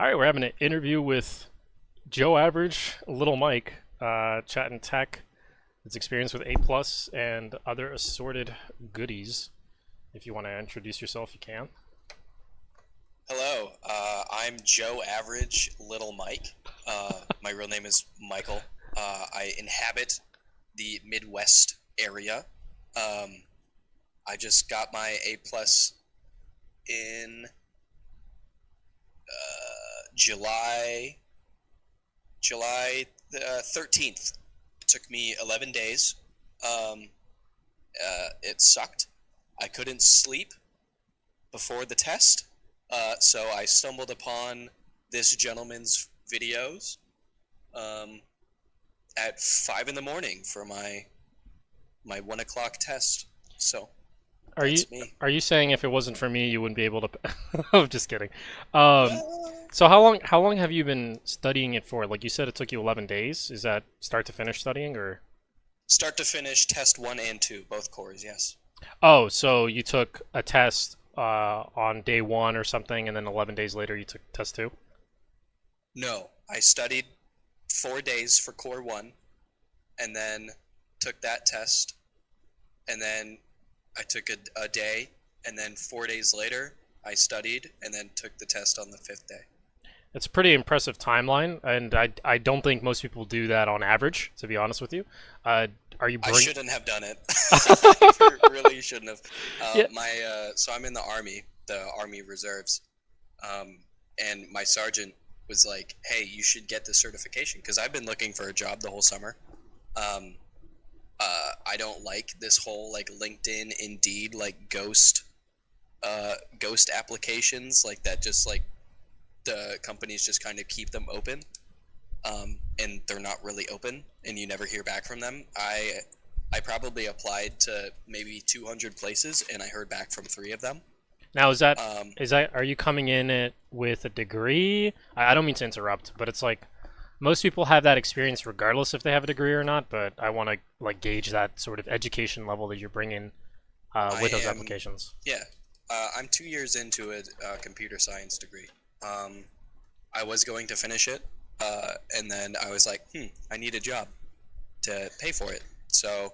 All right, we're having an interview with Joe Average, Little Mike, chatting tech, his experience with A plus and other assorted goodies. If you want to introduce yourself, you can. Hello, I'm Joe Average, Little Mike. My real name is Michael. I inhabit the Midwest area. Um, I just got my A plus in July, July 13th. It took me 11 days. Um, it sucked. I couldn't sleep before the test. So I stumbled upon this gentleman's videos um, at 5 in the morning for my 1 o'clock test. So Are you that's me. are you saying if it wasn't for me, you wouldn't be able to? I'm just kidding. Um, Well, so how long have you been studying it for? Like you said, it took you 11 days. Is that start to finish studying or? start to finish, test one and two, both cores. Yes. Oh, so you took a test on day one or something, and then 11 days later you took test two? No, I studied 4 days for core one, and then took that test, and then I took a day, and then 4 days later I studied, and then took the test on the fifth day. It's a pretty impressive timeline, and I don't think most people do that on average, to be honest with you. Uh, are you I bring? shouldn't have done it. I really shouldn't have. Yeah. So I'm in the Army Reserves, um, and my sergeant was like, "Hey, you should get the certification," because I've been looking for a job the whole summer. Um, I don't like this whole like LinkedIn, Indeed, like ghost applications like that. Just like the companies just kind of keep them open, and they're not really open, and you never hear back from them. I probably applied to maybe 200 places, and I heard back from three of them. Now Um, are you coming in it with a degree? I don't mean to interrupt, but it's like most people have that experience regardless if they have a degree or not. But I want to like gauge that sort of education level that you're bringing I with those am, applications. yeah, I'm 2 years into a computer science degree. Um, I was going to finish it, and then I was like, I need a job to pay for it. So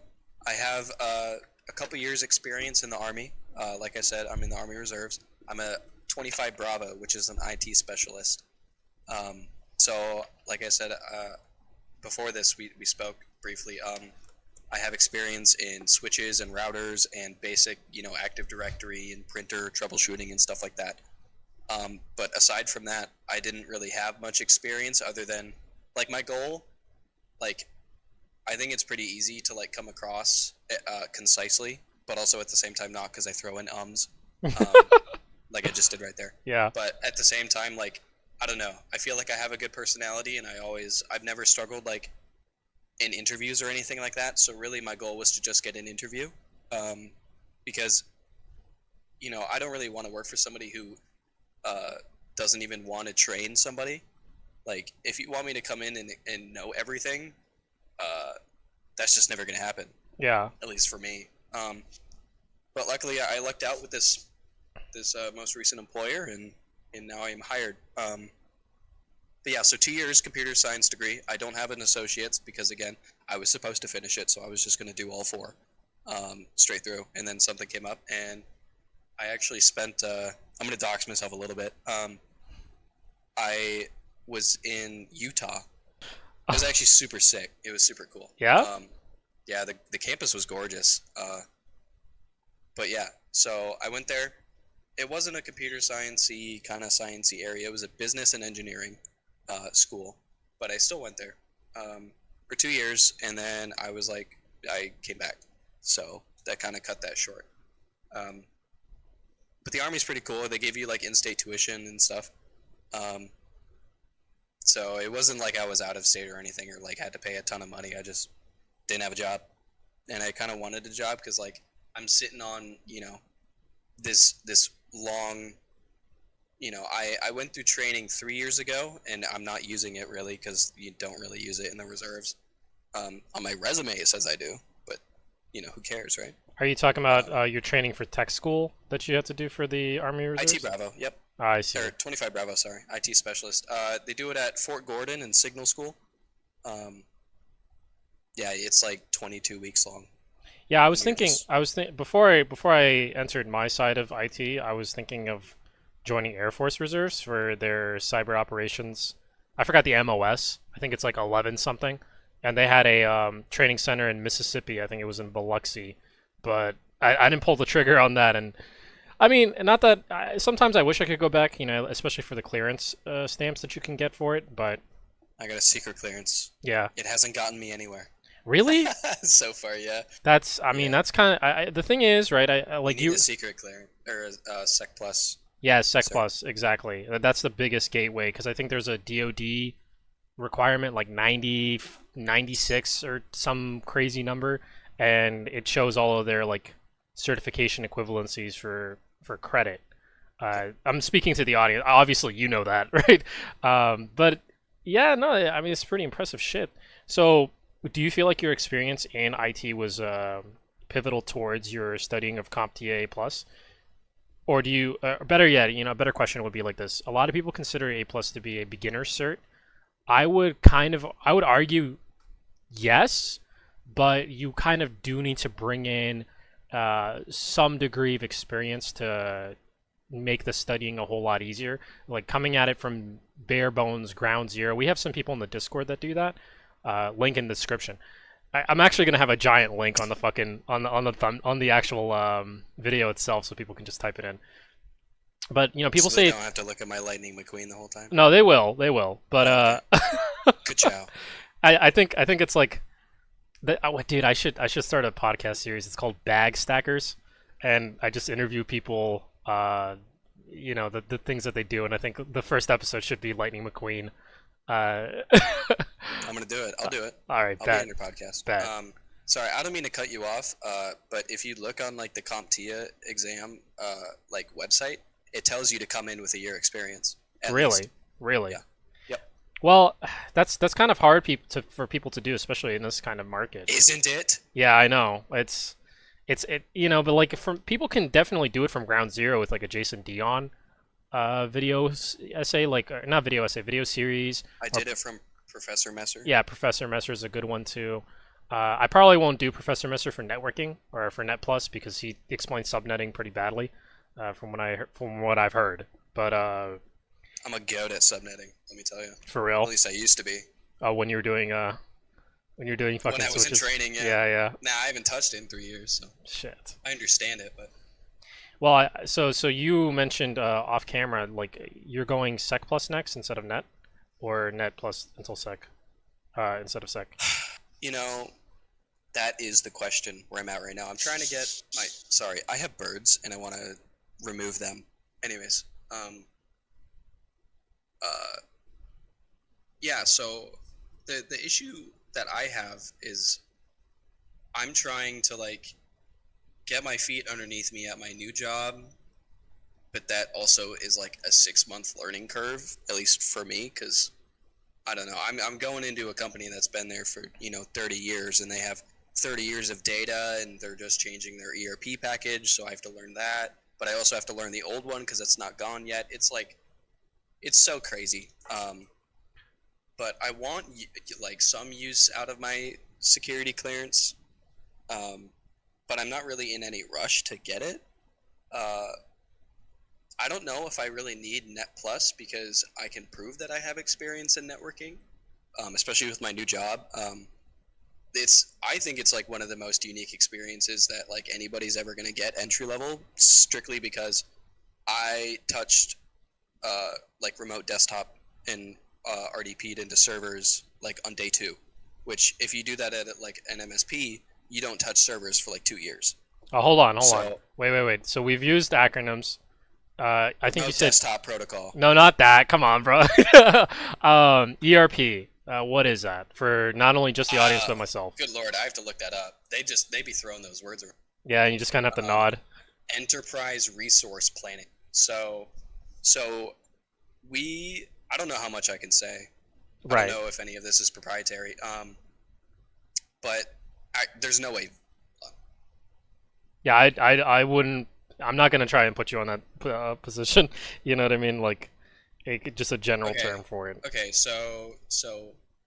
I have a couple years experience in the Army. Like I said, I'm in the Army Reserves. I'm a 25 Bravo, which is an IT specialist. So, like I said, before this, we spoke briefly. I have experience in switches and routers and basic, Active Directory and printer troubleshooting and stuff like that. But aside from that, I didn't really have much experience other than, like, my goal. Like, I think it's pretty easy to like come across concisely, but also at the same time not because I throw in um, like I just did right there. Yeah. But at the same time, like I don't know, I feel like I have a good personality, and I've never struggled like in interviews or anything like that. So really, my goal was to just get an interview, um, because I don't really want to work for somebody who uh, doesn't even want to train somebody. Like if you want me to come in and know everything, uh, that's just never going to happen, Yeah. at least for me. But luckily, I lucked out with this most recent employer, and now I am hired. But yeah, so 2 years computer science degree. I don't have an associate's because again, I was supposed to finish it, so I was just going to do all four straight through. And then something came up, and I actually spent. I'm going to dox myself a little bit. I was in Utah. It was actually super sick. It was super cool. Yeah. Yeah, the campus was gorgeous. But yeah, so I went there. It wasn't a computer sciencey kind of sciencey area. It was a business and engineering school, but I still went there for 2 years, and then I came back. So that kind of cut that short. Um, but the army's pretty cool. They gave you like in-state tuition and stuff. Um, so it wasn't like I was out of state or anything, or like had to pay a ton of money. I just didn't have a job, and I kind of wanted a job because like I'm sitting on this long. I went through training 3 years ago, and I'm not using it really because you don't really use it in the reserves. On my resume, it says I do, but who cares, right? Are you talking about Um, your training for tech school that you had to do for the Army IT Reserves? Bravo, yep. I see. or 25 Bravo, sorry, IT specialist. They do it at Fort Gordon and Signal School. Um, yeah, it's like 22 weeks long, Yeah, I and was you're thinking. just Before I entered my side of IT, I was thinking of joining Air Force Reserves for their cyber operations. I forgot the MOS. I think it's like 11 something, and they had a training center in Mississippi. I think it was in Biloxi, but I didn't pull the trigger on that. And I mean, not that. Sometimes I wish I could go back. You know, especially for the clearance stamps that you can get for it. But I got a secret clearance. yeah, It hasn't gotten me anywhere really. so far. Yeah, That's. I mean, yeah. that's kind of. The thing is, right? I You like need you. a secret clearance or a Sec Plus, Yeah, Sec sir. Plus, exactly. That's the biggest gateway because I think there's a DoD requirement like 90, 96 or some crazy number, and it shows all of their like certification equivalencies for credit. I'm speaking to the audience. Obviously, you know that, right? But yeah, no, I mean it's pretty impressive shit. So, do you feel like your experience in IT was pivotal towards your studying of Comptia plus? Or do you, better yet, a better question would be like this. A lot of people consider A plus to be a beginner cert. I would argue yes, but you kind of do need to bring in some degree of experience to make the studying a whole lot easier. Like coming at it from bare bones, ground zero. We have some people in the Discord that do that. Link in the description. I'm actually gonna have a giant link on the fucking on the actual video itself, so people can just type it in. But people So they say don't have to look at my Lightning McQueen the whole time. no, they will. But Oh, okay. Good chow. I think it's like, dude, I should start a podcast series. It's called Bag Stackers, and I just interview people, the things that they do, and I think the first episode should be Lightning McQueen. Uh, I'm gonna do it. I'll do it. all right, I'll be on bet, your podcast. bet. Sorry, I don't mean to cut you off. But if you look on like the CompTIA exam, like website, it tells you to come in with a year experience at least. Really, really. Yeah. Yep. Well, that's kind of hard for people to do, especially in this kind of market. Isn't it? Yeah, I know. But like from people can definitely do it from ground zero with like a Jason Dion video essay, like not video essay, video series. I Or did it from Professor Messer. yeah, Professor Messer is a good one too. I probably won't do Professor Messer for networking or for Net Plus because he explains subnetting pretty badly, from what I've heard. But I'm a goat at subnetting. Let me tell you. for At real, least I used to be. when you're doing When fucking I was in switches. training, yeah. Yeah. Nah, I haven't touched it in 3 years, so Shit. I understand it. But Well, so you mentioned off camera, like you're going Sec Plus next instead of Net, or Net Plus until Sec, instead of Sec. you know, that is the question where I'm at right now. I'm trying to get my. Sorry, I have birds and I want to remove them. Anyways, uh, yeah. So the issue that I have is I'm trying to like get my feet underneath me at my new job, but that also is like a 6 month learning curve, at least for me, because I don't know. I'm going into a company that's been there for 30 years, and they have 30 years of data, and they're just changing their ERP package, so I have to learn that. But I also have to learn the old one because it's not gone yet. It's like it's so crazy. But I want like some use out of my security clearance. But I'm not really in any rush to get it. Uh, I don't know if I really need Net Plus because I can prove that I have experience in networking, especially with my new job. I think it's like one of the most unique experiences that like anybody's ever going to get entry level, strictly because I touched like remote desktop and RDP'd into servers like on day 2, which if you do that at like an MSP, you don't touch servers for like 2 years. Oh, hold on. So Wait. So we've used acronyms. I think you remote said desktop protocol. no, not that. Come on, bro. ERP. What is that for? Not only just the audience but myself. Good lord, I have to look that up. They be throwing those words around. Yeah, and you just kind of have to nod. Enterprise resource planning. So I don't know how much I can say. I Right. don't know if any of this is proprietary. But there's no way. Yeah, I wouldn't. I'm not gonna try and put you on that position. You know what I mean? Like, just a general Okay. term for it. Okay. So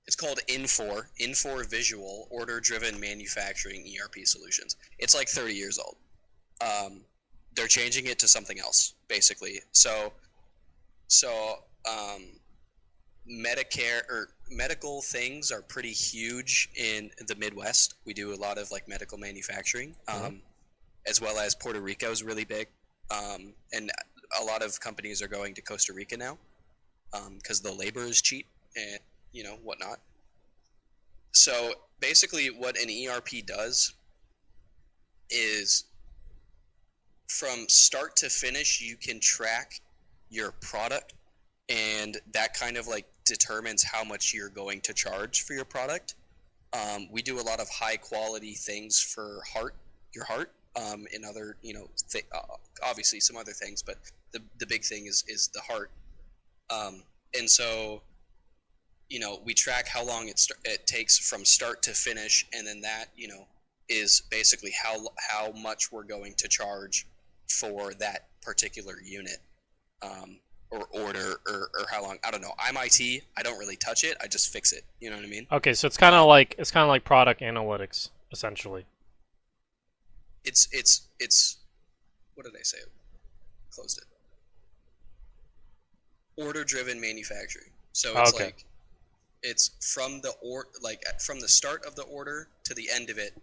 it's called Infor Visual Order Driven Manufacturing ERP Solutions. It's like 30 years old. They're changing it to something else, basically. So Medicare or medical things are pretty huge in the Midwest. We do a lot of like medical manufacturing, as well as Puerto Rico is really big, and a lot of companies are going to Costa Rica now because the labor is cheap and whatnot. So basically, what an ERP does is from start to finish, you can track your product, and that kind of like determines how much you're going to charge for your product. We do a lot of high quality things for your heart, and other, obviously some other things, but the big thing is the heart. And so, we track how long it takes from start to finish, and then that, is basically how much we're going to charge for that particular unit, or order, or how long. I don't know. I'm IT. I don't really touch it. I just fix it. You know what I mean? Okay, so it's kind of like product analytics essentially. It's what did I say? Closed it. Order driven manufacturing. So it's Okay. like it's from from the start of the order to the end of it.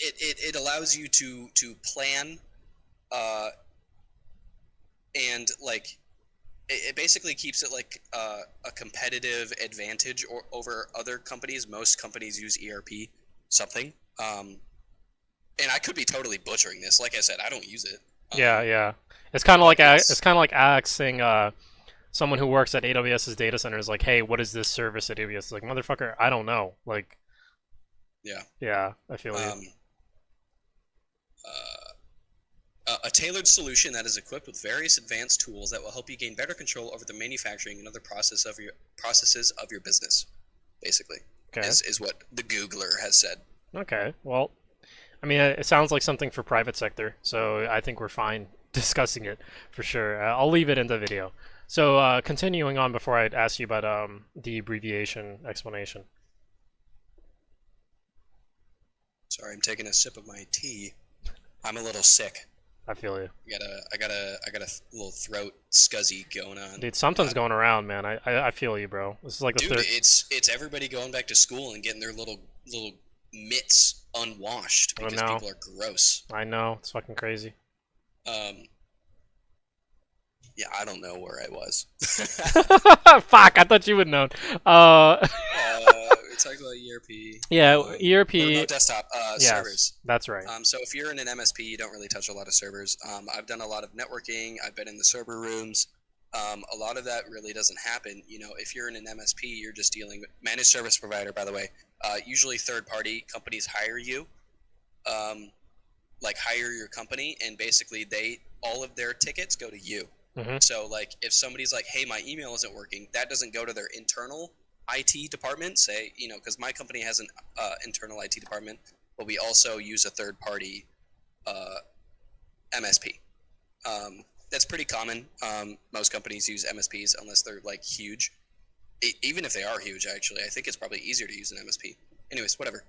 It allows you to plan, and like it basically keeps it like a competitive advantage over other companies. Most companies use ERP something, and I could be totally butchering this. Like I said, I don't use it. Yeah, yeah. It's kind of like It's asking someone who works at AWS's data center is like, "Hey, what is this service at AWS?" It's like, "Motherfucker, I don't know." Like, yeah. yeah, I feel you. A tailored solution that is equipped with various advanced tools that will help you gain better control over the manufacturing and other processes of your business. Basically, Okay. is what the Googler has said. Okay. Well, I mean, it sounds like something for private sector, so I think we're fine discussing it for sure. I'll leave it in the video. So, continuing on before I ask you about the abbreviation explanation. Sorry, I'm taking a sip of my tea. I'm a little sick. I feel you. I got a little throat scuzzy going on. Dude, something's going around, man. I feel you, bro. This is like the Dude, third. it's everybody going back to school and getting their little mitts unwashed Oh because no. people are gross. I know. It's fucking crazy. Yeah, I don't know where I was. Fuck, I thought you would know. We talked about ERP. Yeah, ERP. Remote desktop Yes, servers. that's right. So if you're in an MSP, you don't really touch a lot of servers. I've done a lot of networking. I've been in the server rooms. A lot of that really doesn't happen. If you're in an MSP, you're just dealing with managed service provider. By the way, usually third-party companies hire you, hire your company, and basically all of their tickets go to you. Mm-hmm. So like if somebody's like, hey, my email isn't working, that doesn't go to their internal IT department, say, because my company has an internal IT department, but we also use a third-party MSP. That's pretty common. Most companies use MSPs unless they're like huge. Even if they are huge, actually, I think it's probably easier to use an MSP. Anyways, whatever.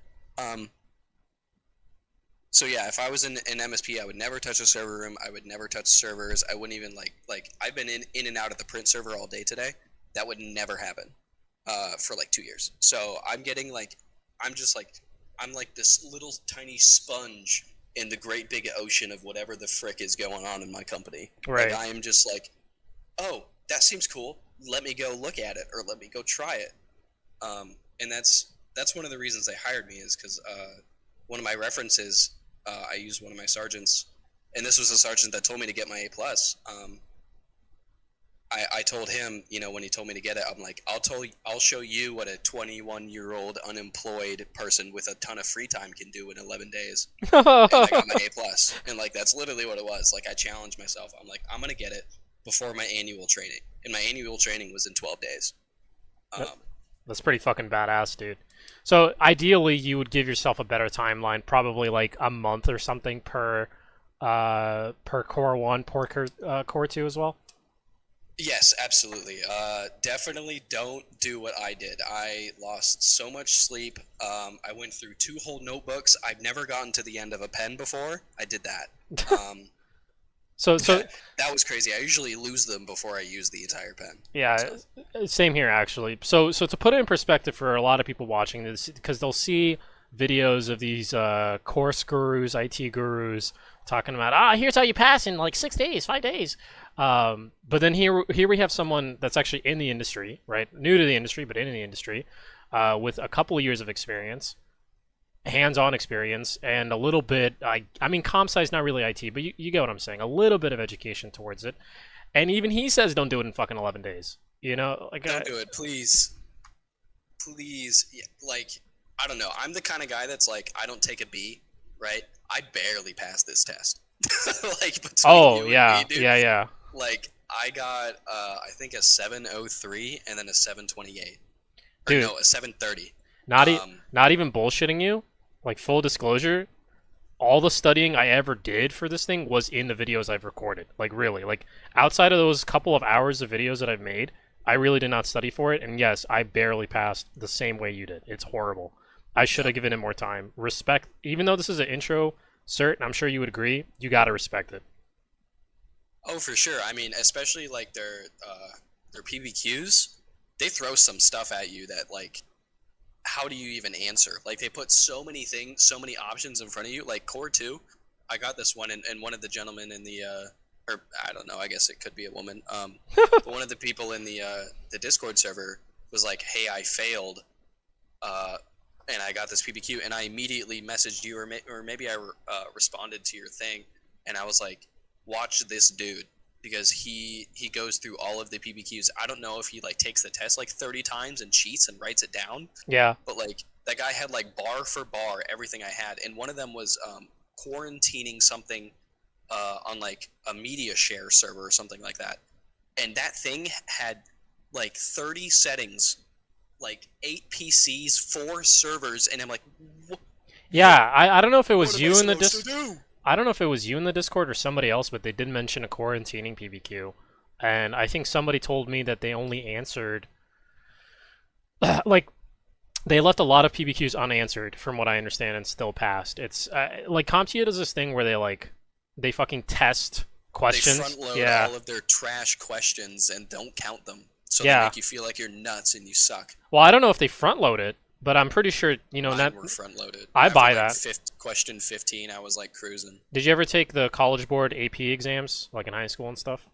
So yeah, if I was in an MSP, I would never touch a server room. I would never touch servers. I wouldn't even like I've been in and out of the print server all day today. That would never happen for like 2 years. So I'm getting I'm like this little tiny sponge in the great big ocean of whatever the frick is going on in my company. Right. Like I am just like, oh, that seems cool. Let me go look at it, or let me go try it. And that's one of the reasons they hired me, is because one of my references, I used one of my sergeants, and this was a sergeant that told me to get my A+. I told him, when he told me to get it, I'm like, I'll show you what a 21-year-old unemployed person with a ton of free time can do in 11 days. And I got my A+. And that's literally what it was. I challenged myself. I'm like, I'm gonna get it before my annual training, and my annual training was in 12 days. That's pretty fucking badass, dude. So ideally, you would give yourself a better timeline, probably like a month or something per core one, core two as well. Yes, absolutely. Definitely don't do what I did. I lost so much sleep. I went through 2 whole notebooks. I've never gotten to the end of a pen before. I did that. So That was crazy. I usually lose them before I use the entire pen. yeah, So, same here actually. So to put it in perspective for a lot of people watching this, because they'll see videos of these course gurus, IT gurus, talking about here's how you pass in like 6 days, 5 days. But then here we have someone that's actually in the industry, right? New to the industry, but in the industry, with a couple of years of experience, hands-on experience, and a little bit. I mean, comp sci is not really IT, but you get what I'm saying. A little bit of education towards it, and even he says don't do it in fucking 11 days. You know, like don't do it, please. Please. Yeah, like, I don't know. I'm the kind of guy that's like, I don't take a B, right? I barely passed this test. Like, between you yeah, and me, dude. yeah. Like, I got, I think a 703 and then a 728. Or Dude, no, a 730. not even bullshitting you. Like full disclosure, all the studying I ever did for this thing was in the videos I've recorded. Like really, like outside of those couple of hours of videos that I've made, I really did not study for it. And yes, I barely passed the same way you did. It's horrible. I should have given it more time. Respect, even though this is an intro cert, and I'm sure you would agree, you gotta respect it. Oh, for sure. I mean, especially like their PBQs, they throw some stuff at you that like, how do you even answer? Like they put so many things, so many options in front of you. Like Core 2, I got this one, and one of the gentlemen in the or I don't know, I guess it could be a woman. But one of the people in the Discord server was like, "Hey, I failed, and I got this PBQ," and I immediately messaged you, or maybe I responded to your thing, and I was like, "Watch this dude." Because he goes through all of the PBQs. I don't know if he like takes the test like 30 times and cheats and writes it down. Yeah. But like that guy had like bar for bar everything I had, and one of them was quarantining something on like a media share server or something like that. And that thing had like 30 settings, like 8 PCs, 4 servers, and I'm like, Yeah, I don't know if it was what am you I in the supposed to do? I don't know if it was you in the Discord or somebody else, but they did mention a quarantining PBQ, and I think somebody told me that they only answered like they left a lot of PBQs unanswered, from what I understand, and still passed. It's like Comptia does this thing where they fucking test questions. They front load Yeah, all of their trash questions and don't count them. So they yeah. make you feel like you're nuts and you suck. Well, I don't know if they front load it, but I'm pretty sure Mine that were front loaded. I After buy like that. Question 15, I was like cruising. Did you ever take the College Board AP exams, like in high school and stuff?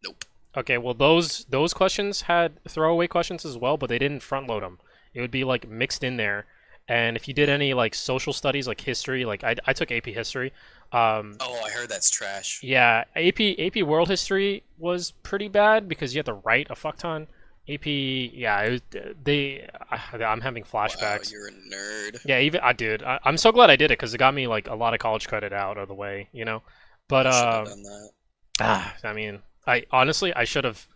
Nope. Okay, well those questions had throwaway questions as well, but they didn't front load them. It would be like mixed in there. And if you did any like social studies, like history, like I took AP history. Oh, I heard that's trash. Yeah, AP World History was pretty bad because you had to write a fuck ton. AP, yeah, I'm having Wow, flashbacks. you're a nerd. Yeah, even I did. I'm so glad I did it because it got me like a lot of college credit out of the way, you know. But I should have done that. I mean, I honestly I should have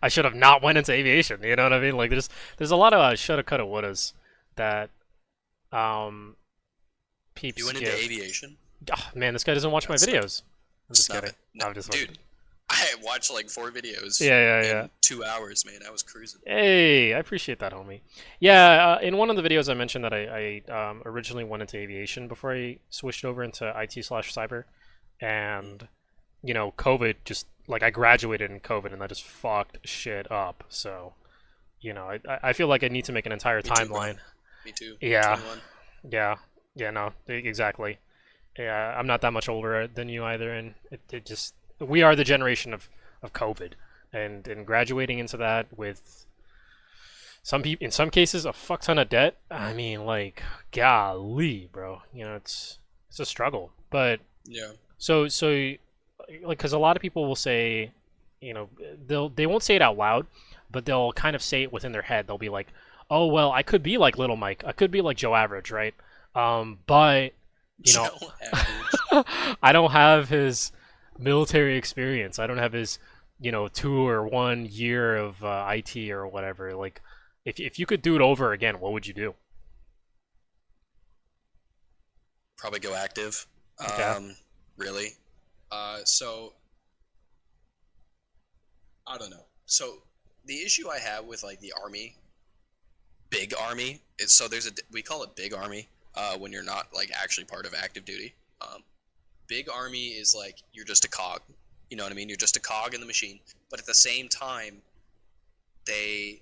I should have not went into aviation. You know what I mean? Like there's a lot of shoulda, coulda, wouldas that peeps You went into give. aviation? Ah, man, this guy doesn't watch my That's videos. I'm just Snub kidding. it. No, I'm just dude, I watched like 4 videos Yeah. in 2 hours, man. I was cruising. Hey, I appreciate that, homie. Yeah, in one of the videos I mentioned that I originally went into aviation before I switched over into IT/cyber, and you know, COVID just like I graduated in COVID and that just fucked shit up. So, you know, I feel like I need to make an entire Me too, bro. timeline. Me too. Yeah, 21. yeah, no, exactly. Yeah, I'm not that much older than you either, and it just we are the generation of COVID, and graduating into that with some people in some cases a fuck ton of debt. I mean, like, golly, bro, you know it's a struggle. But Yeah. so like, because a lot of people will say, you know, they won't say it out loud, but they'll kind of say it within their head. They'll be like, oh well, I could be like Little Mike, I could be like Joe Average, right? But you know, Joe Average. I don't have his military experience. I don't have his, you know, 2 or 1 year of IT or whatever. Like, If you could do it over again, what would you do? Probably go active. Okay. Really. So I don't know. So the issue I have with like the army, big army, is so we call it big army when you're not like actually part of active duty. Um, Big army is like you're just a cog. You know what I mean? You're just a cog in the machine. But at the same time, they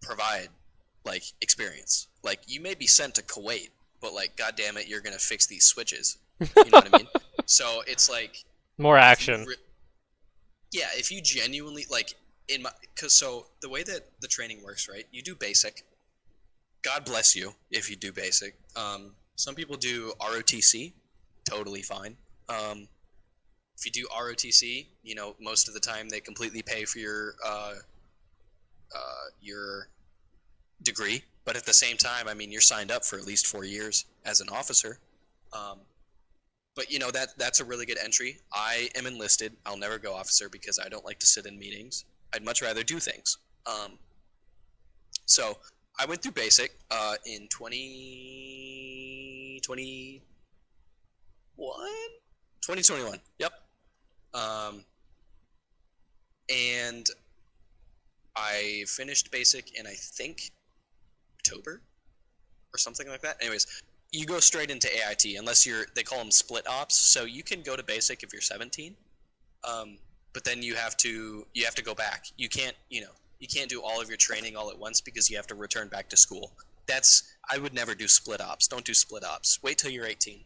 provide like experience. Like you may be sent to Kuwait, but like god damn it, you're gonna fix these switches. You know what I mean? So it's like More if you action. yeah, if you genuinely like in my cuz so the way that the training works, right? You do basic. God bless you if you do basic. Some people do ROTC, totally fine. If you do ROTC, you know, most of the time they completely pay for your degree, but at the same time, I mean, you're signed up for at least 4 years as an officer. Um, but you know that's a really good entry. I am enlisted. I'll never go officer because I don't like to sit in meetings. I'd much rather do things. So I went through basic in 2021. Yep. Um, and I finished basic in I think October or something like that. Anyways, you go straight into AIT unless they call them split ops. So you can go to basic if you're 17, but then you have to go back. You can't do all of your training all at once because you have to return back to school. I would never do split ops. Don't do split ops. Wait till you're 18.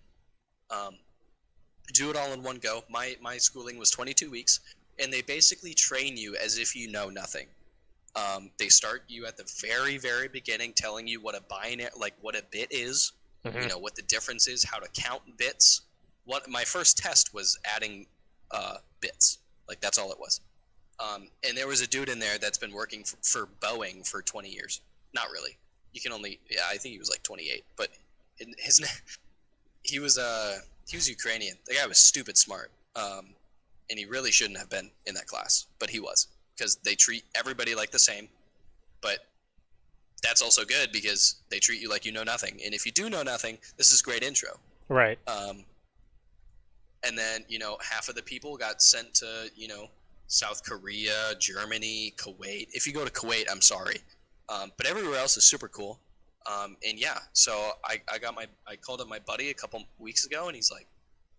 Um, do it all in one go. My schooling was 22 weeks, and they basically train you as if you know nothing. They start you at the very, very beginning, telling you what what a bit is, Hmm. what the difference is, how to count bits. My first test was adding bits, like that's all it was. And there was a dude in there that's been working for Boeing for 20 years. Not really. Yeah, I think he was like 28, but his he was Ukrainian. The guy was stupid smart, and he really shouldn't have been in that class, but he was because they treat everybody like the same. But that's also good because they treat you like you know nothing. And if you do know nothing, this is great intro. Right. And then half of the people got sent to South Korea, Germany, Kuwait. If you go to Kuwait, I'm sorry, but everywhere else is super cool. And yeah, so I called up my buddy a couple weeks ago, and he's like,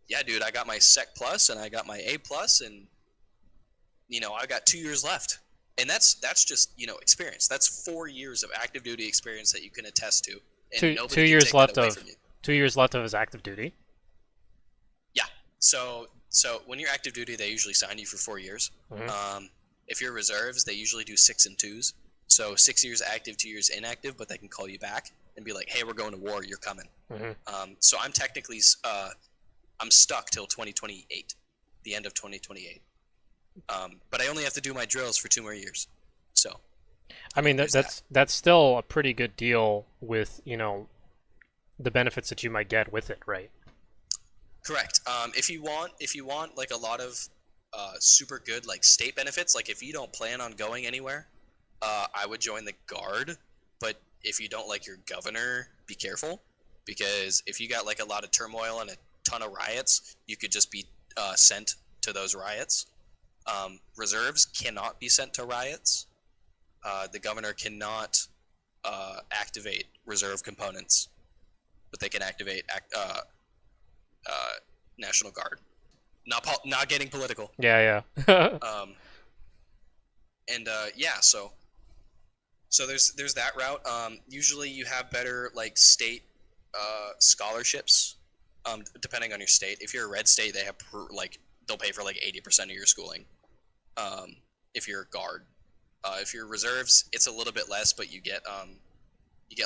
"Yeah, dude, I got my Sec Plus and I got my A Plus, and I got 2 years left." And that's just experience. That's 4 years of active duty experience that you can attest to, and Two nobody can years take that left away of from you. 2 years left of his active duty. Yeah. So when you're active duty, they usually sign you for 4 years. Hmm. If you're reserves, they usually do 6 and 2s. So 6 years active, 2 years inactive, but they can call you back and be like, "Hey, we're going to war. You're coming." Hmm. So I'm technically I'm stuck till 2028, the end of 2028. But I only have to do my drills for 2 more years. So I mean there's that. that's still a pretty good deal with the benefits that you might get with it, right? Correct. If you want like a lot of super good like state benefits, like if you don't plan on going anywhere, I would join the Guard. But if you don't like your governor, be careful because if you got like a lot of turmoil and a ton of riots, you could just be sent to those riots. Reserves cannot be sent to riots. The governor cannot activate reserve components, but they can activate National Guard. Not getting political. Yeah, yeah. Um, and yeah, so there's that route. Usually you have better like state scholarships. Depending on your state. If you're a red state, they have they'll pay for like 80% of your schooling. If you're a Guard, if you're reserves, it's a little bit less, but you get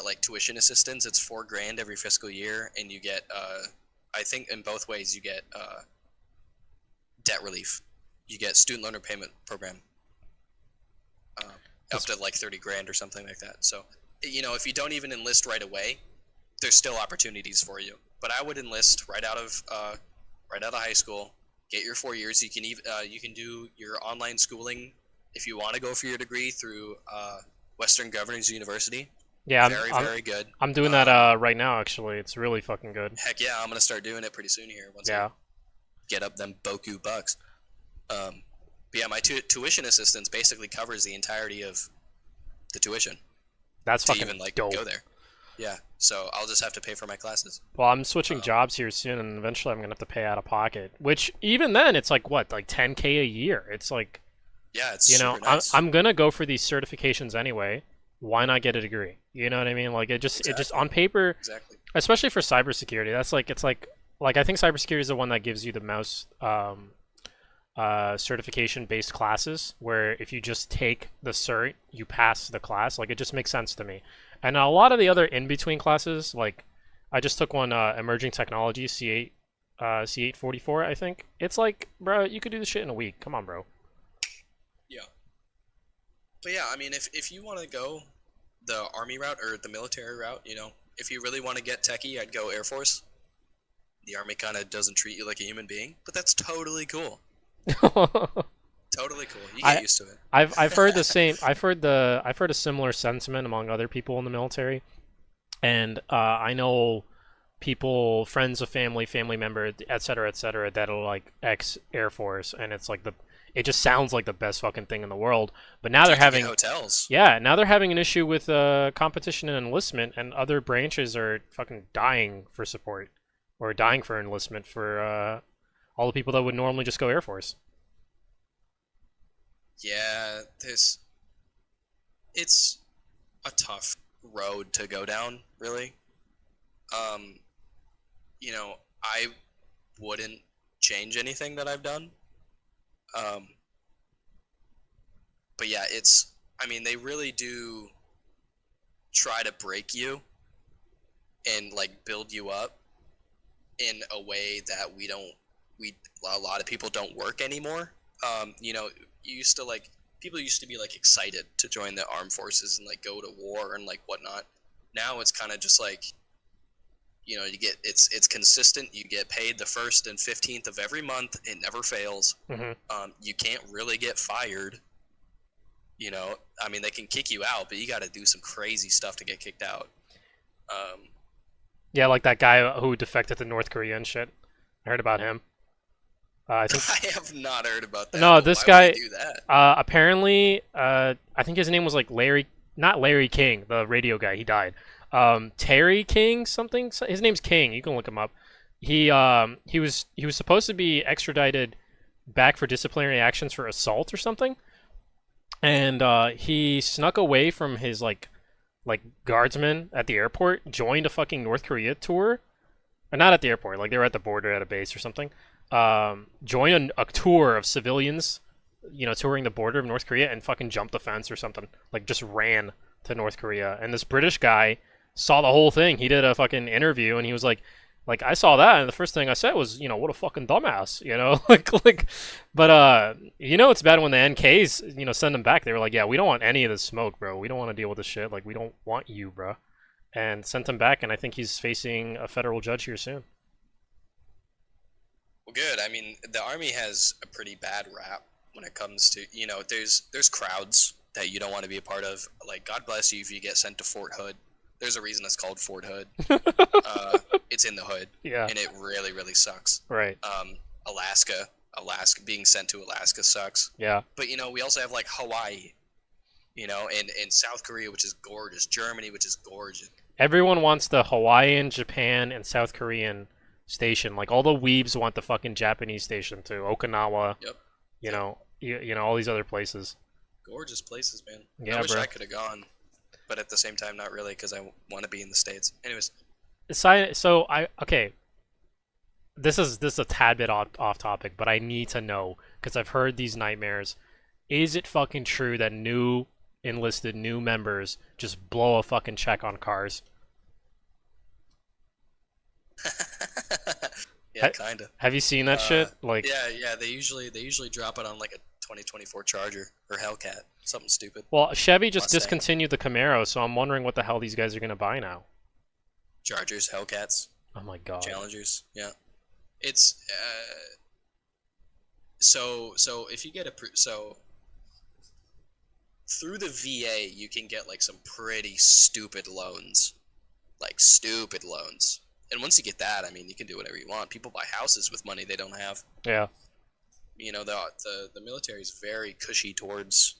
like tuition assistance. It's $4,000 every fiscal year, and you get I think in both ways you get debt relief. You get student loan repayment program uh, up to like 30 grand or something like that. So if you don't even enlist right away, there's still opportunities for you. But I would enlist right out of high school. Get your 4 years. You can even you can do your online schooling if you want to go for your degree through Western Governors University. Yeah, Very, I'm very good. I'm doing that right now actually. It's really fucking good. Heck yeah, I'm gonna start doing it pretty soon here once I Yeah, get up them boku bucks. Um, but yeah, my tuition assistance basically covers the entirety of the tuition that's to fucking even like dope. go there. Yeah, so I'll just have to pay for my classes. Well, I'm switching Um, jobs here soon, and eventually I'm gonna have to pay out of pocket. Which even then, it's like what, like 10K a year. It's like, yeah, it's you know, super nice. I'm gonna go for these certifications anyway. Why not get a degree? You know what I mean? Like it just Exactly. on paper, Exactly. especially for cybersecurity. That's like it's like I think cybersecurity is the one that gives you the most certification based classes. Where if you just take the cert, you pass the class. Like it just makes sense to me. And a lot of the other in between classes, like I just took one emerging technology C8 C844. I think it's like, bro, you could do this shit in a week. Come on, bro. Yeah. But yeah, I mean, if you want to go the army route or the military route, you know, if you really want to get techie, I'd go Air Force. The army kind of doesn't treat you like a human being, but that's totally cool. Totally cool. You get used to it. I've heard the same. I've heard a similar sentiment among other people in the military, and I know people, friends of family, family members, et cetera, that are like ex Air Force, and it's like it just sounds like the best fucking thing in the world. But now they're Dude, you get having, hotels. yeah, now they're having an issue with competition and enlistment, and other branches are fucking dying for support or dying for enlistment for all the people that would normally just go Air Force. Yeah, it's a tough road to go down, really. Um, you know, I wouldn't change anything that I've done. Um, but yeah, I mean, they really do try to break you and like build you up in a way that a lot of people don't work anymore. You know, you used to like people used to be like excited to join the armed forces and like go to war and like whatnot. Now it's kind of just like, you know, it's consistent. You get paid the 1st and 15th of every month. It never fails. Hmm. You can't really get fired. You know, I mean, they can kick you out, but you got to do some crazy stuff to get kicked out. Um, Yeah, like that guy who defected to North Korea and shit. I heard about him. I think I have not heard about that. no, But this why would guy. they do that? Apparently, I think his name was like Larry, not Larry King, the radio guy. He died. Terry King, something. His name's King. You can look him up. He was supposed to be extradited back for disciplinary actions for assault or something, and he snuck away from his like guardsmen at the airport, joined a fucking North Korea tour, or not at the airport, like they were at the border at a base or something. Joined a tour of civilians, you know, touring the border of North Korea, and fucking jumped the fence or something. Like just ran to North Korea. And this British guy saw the whole thing. He did a fucking interview, and he was like I saw that, and the first thing I said was, you know, what a fucking dumbass, you know, like, but you know, it's bad when the NKs, you know, send them back. They were like, yeah, we don't want any of this smoke, bro. We don't want to deal with this shit. Like, we don't want you, bro. And sent him back, and I think he's facing a federal judge here soon. Well, good. I mean, the army has a pretty bad rap when it comes to, you know, there's crowds that you don't want to be a part of. Like, God bless you if you get sent to Fort Hood. There's a reason it's called Fort Hood. It's in the hood, Yeah. and it really, really sucks. Right. Alaska, being sent to Alaska sucks. Yeah. But you know, we also have like Hawaii, you know, and South Korea, which is gorgeous. Germany, which is gorgeous. Everyone wants the Hawaiian, Japan, and South Korean station. Like all the weebs want the fucking Japanese station too. Okinawa. Yep. You know all these other places. Gorgeous places, man. Yeah, I wish bro. I could have gone, but at the same time, not really, because I want to be in the States. Anyways, So I okay. This is a tad bit off topic, but I need to know because I've heard these nightmares. Is it fucking true that new enlisted new members just blow a fucking check on cars? yeah, kinda. Have you seen that shit? Like, Yeah. They usually drop it on like a 2024 Charger or Hellcat, something stupid. well, Chevy just Mustang. discontinued the Camaro, so I'm wondering what the hell these guys are gonna buy now. Chargers, Hellcats, Oh my god. Challengers. Yeah, it's so if you get so through the VA, you can get like some pretty stupid loans, like stupid loans. And once you get that, I mean, you can do whatever you want. People buy houses with money they don't have. Yeah. You know, the military is very cushy towards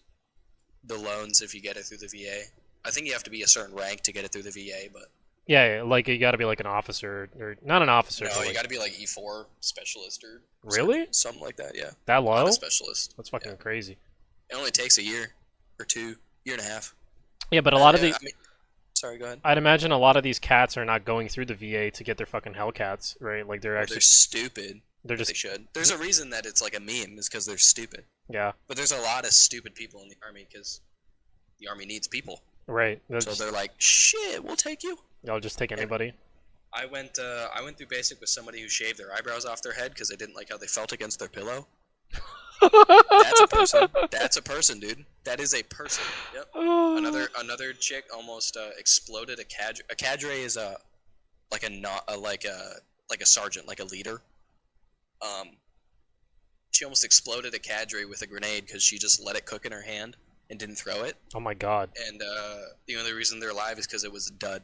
the loans if you get it through the VA. I think you have to be a certain rank to get it through the VA, but Yeah, like you got to be like an officer, or not an officer. no, but you like, got to be like E4 specialist or really something like that. Yeah, that not low? a specialist. That's fucking Yeah. crazy. It only takes a year or two, year and a half. Yeah, but a lot of Yeah, the, I mean, sorry, go ahead. I'd imagine a lot of these cats are not going through the VA to get their fucking Hellcats, right? Like they're Well, actually they're stupid. they're They just should. There's a reason that it's like a meme, is because they're stupid. yeah, But there's a lot of stupid people in the army because the army needs people. right. So they're like, shit, we'll take you. They'll just take anybody. I went through basic with somebody who shaved their eyebrows off their head because they didn't like how they felt against their pillow. That's a person. That's a person, dude. That is a person. Yep. Another chick almost exploded a cadre. A cadre is like a not a, like a sergeant, like a leader. She almost exploded a cadre with a grenade because she just let it cook in her hand and didn't throw it. Oh my god. And the only reason they're alive is because it was a dud.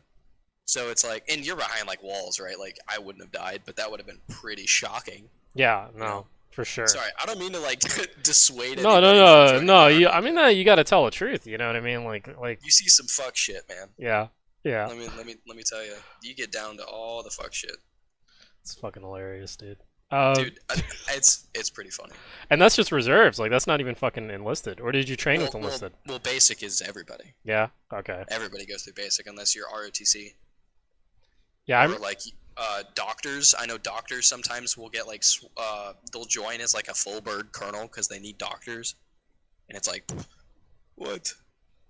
So it's like, and you're behind like walls, right? Like I wouldn't have died, but that would have been pretty shocking. Yeah, no, know? for sure. Sorry, I don't mean to like dissuade. No, anybody no, from no, joining no. the You, army. I mean, you got to tell the truth. You know what I mean? Like, You see some fuck shit, man. yeah, yeah. Let me tell you, you get down to all the fuck shit, It's fucking hilarious, dude. dude. It's pretty funny. And that's just reserves. Like, that's not even fucking enlisted. Or did you train with enlisted? Well, basic is everybody. Yeah. Okay. Everybody goes through basic unless you're ROTC. Yeah. Or like doctors. I know doctors sometimes will get like they'll join as like a full bird colonel because they need doctors, and it's like, what?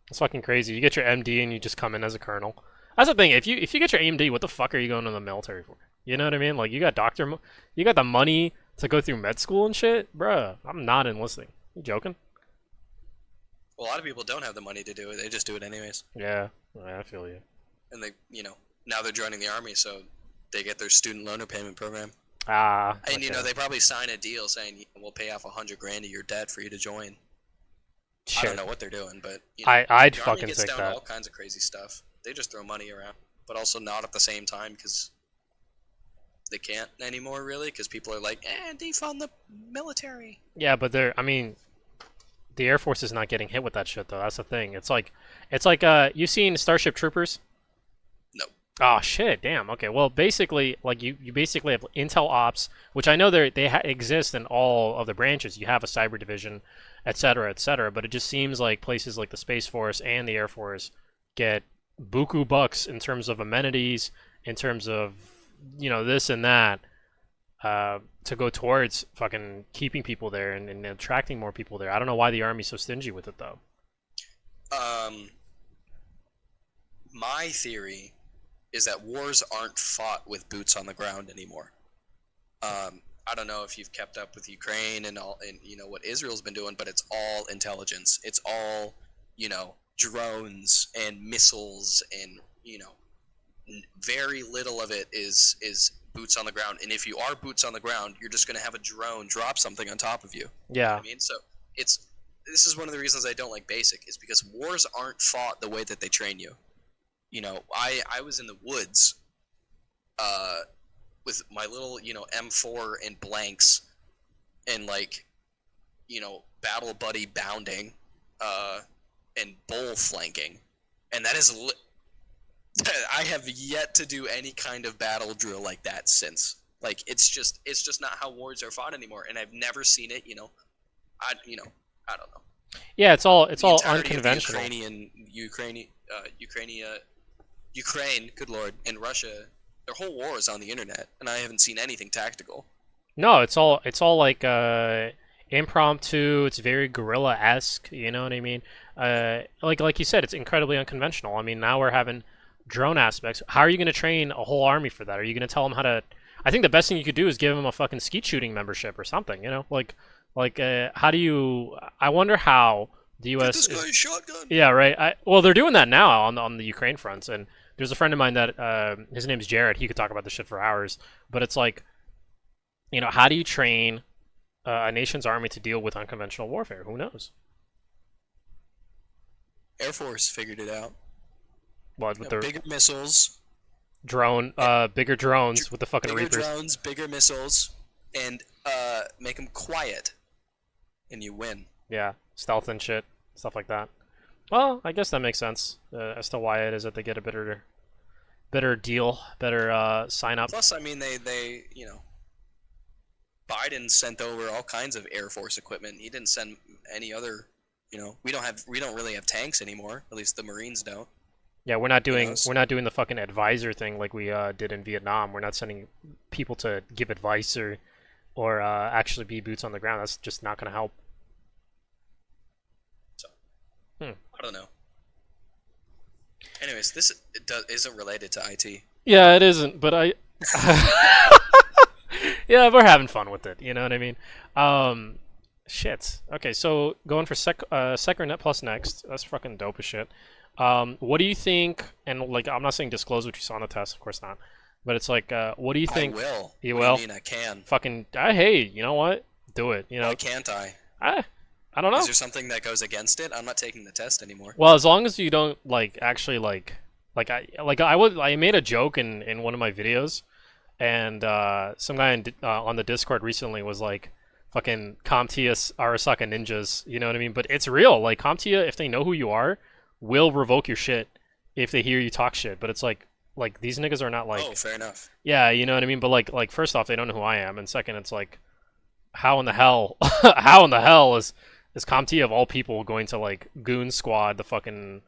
It's fucking crazy. You get your MD and you just come in as a colonel. That's the thing. If you get your AMD, what the fuck are you going to the military for? You know what I mean? Like, you got you got the money to go through med school and shit, bruh. I'm not enlisting. You joking? Well, a lot of people don't have the money to do it. They just do it anyways, Yeah. I feel you. and they, now they're joining the army, so they get their student loaner payment program. Ah. And okay. they probably sign a deal saying we'll pay off $100,000 of your debt for you to join. I Shit. don't know what they're doing, but I'd the army fucking gets take down that. to all kinds of crazy stuff. They just throw money around, but also not at the same time because they can't anymore, really, because people are like, defund the military. Yeah, but I mean, the Air Force is not getting hit with that shit though. That's the thing. It's like you seen Starship Troopers? No. Oh shit! Damn. Okay. Well, basically, like you basically have Intel Ops, which I know they exist in all of the branches. You have a cyber division, et cetera, et cetera. But it just seems like places like the Space Force and the Air Force get buku bucks in terms of amenities, in terms of this and that, to go towards fucking keeping people there and attracting more people there. I don't know why the Army's so stingy with it though. My theory is that wars aren't fought with boots on the ground anymore. I don't know if you've kept up with Ukraine and all, and what Israel's been doing, but it's all intelligence. It's all drones and missiles, and very little of it is boots on the ground. And if you are boots on the ground, you're just going to have a drone drop something on top of you. Yeah. You know what I mean, so this is one of the reasons I don't like basic, is because wars aren't fought the way that they train you. I was in the woods with my little, M4 and blanks and battle buddy bounding and bull flanking. And that is I have yet to do any kind of battle drill like that since. Like, it's just not how wars are fought anymore, and I've never seen it, I don't know. Yeah, it's all Entirety of the unconventional. Ukraine, good lord, and Russia, their whole war is on the internet, and I haven't seen anything tactical. No, it's all like impromptu. It's very guerrilla-esque. You know what I mean? Like you said, it's incredibly unconventional. I mean, now we're having drone aspects. How are you going to train a whole army for that? Are you going to tell them how to? I think the best thing you could do is give them a fucking skeet shooting membership or something. How do you? I wonder how the U.S. Get this guy a shotgun. Yeah, right. Well, they're doing that now on the Ukraine fronts, and there's a friend of mine that his name's Jared. He could talk about this shit for hours. But it's like, how do you train a nation's army to deal with unconventional warfare? Who knows? Air Force figured it out. What You with know, the bigger missiles, drone, and bigger drones with the fucking bigger Reapers. drones, bigger missiles, and make them quiet, and you win. Yeah, stealth and shit, stuff like that. Well, I guess that makes sense as to why it is that they get a better deal, better sign up. Plus, I mean, they Biden sent over all kinds of Air Force equipment. He didn't send any other. We don't really have tanks anymore. At least the Marines don't. Yeah, we're not You know, doing we're not doing the fucking advisor thing like we did in Vietnam. We're not sending people to give advice or actually be boots on the ground. That's just not going to help. so Hmm. I don't know. Anyways, isn't related to IT. Yeah, it isn't, but I. Yeah, we're having fun with it. You know what I mean? Shit. Okay, so going for Sec or Net Plus next. That's fucking dope as shit. What do you think? And like, I'm not saying disclose what you saw on the test, of course not. But it's like, what do you think? I will. You What will? do you mean I can? Fucking, hey, you know what? Do it. You know, Why can't I? I don't know. Is there something that goes against it? I'm not taking the test anymore. Well, as long as you don't like actually I made a joke in one of my videos, and some guy on the Discord recently was like, "Fucking Comptia Arasaka ninjas," you know what I mean? But it's real. Like Comptia, if they know who you are, will revoke your shit if they hear you talk shit. But it's like these niggas are not like, Oh, fair enough. yeah, you know what I mean. But like first off, they don't know who I am, and second, it's like, how in the hell, how in the hell is Comptia of all people going to like goon squad the fucking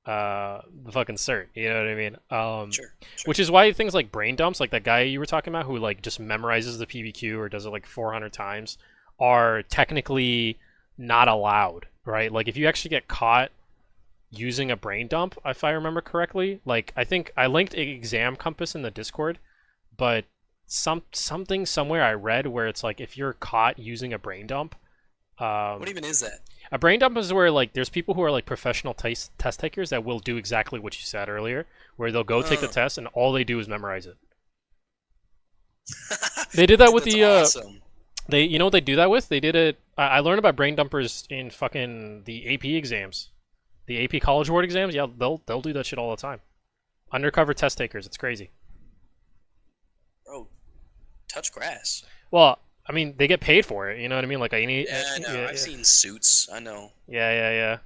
cert, you know what I mean? Sure. Which is why things like brain dumps, like that guy you were talking about who like just memorizes the PBQ or does it like 400 times, are technically not allowed, right? Like if you actually get caught using a brain dump, if I remember correctly, like I think I linked Exam Compass in the Discord, but something somewhere I read where it's like if you're caught using a brain dump, What even is that? a brain dump is where like there's people who are like professional test takers that will do exactly what you said earlier, where they'll go take the test and all they do is memorize it. They did that with That's the awesome. they you know what they do that with? They did it. I learned about brain dumpers in fucking the AP exams, the AP College Board exams. Yeah, they'll do that shit all the time. Undercover test takers. It's crazy. Bro, touch grass. Well, I mean, they get paid for it. You know what I mean? Like I need. Yeah, I know. Yeah, I've seen Suits. I know. yeah.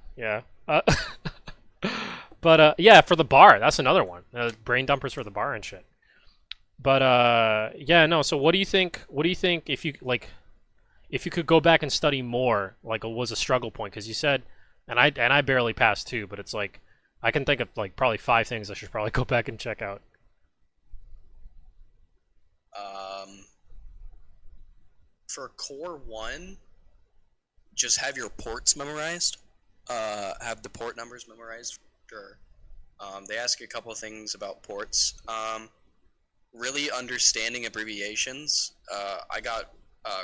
But yeah, for the bar, that's another one. Brain dumpers for the bar and shit. But yeah, no. So what do you think? What do you think if you like, if you could go back and study more? Like, what was a struggle point? Because you said, and I barely passed too. But it's like, I can think of like probably 5 things I should probably go back and check out. For Core 1, just have your ports memorized. Have the port numbers memorized. Sure. They ask you a couple of things about ports. Really understanding abbreviations. I got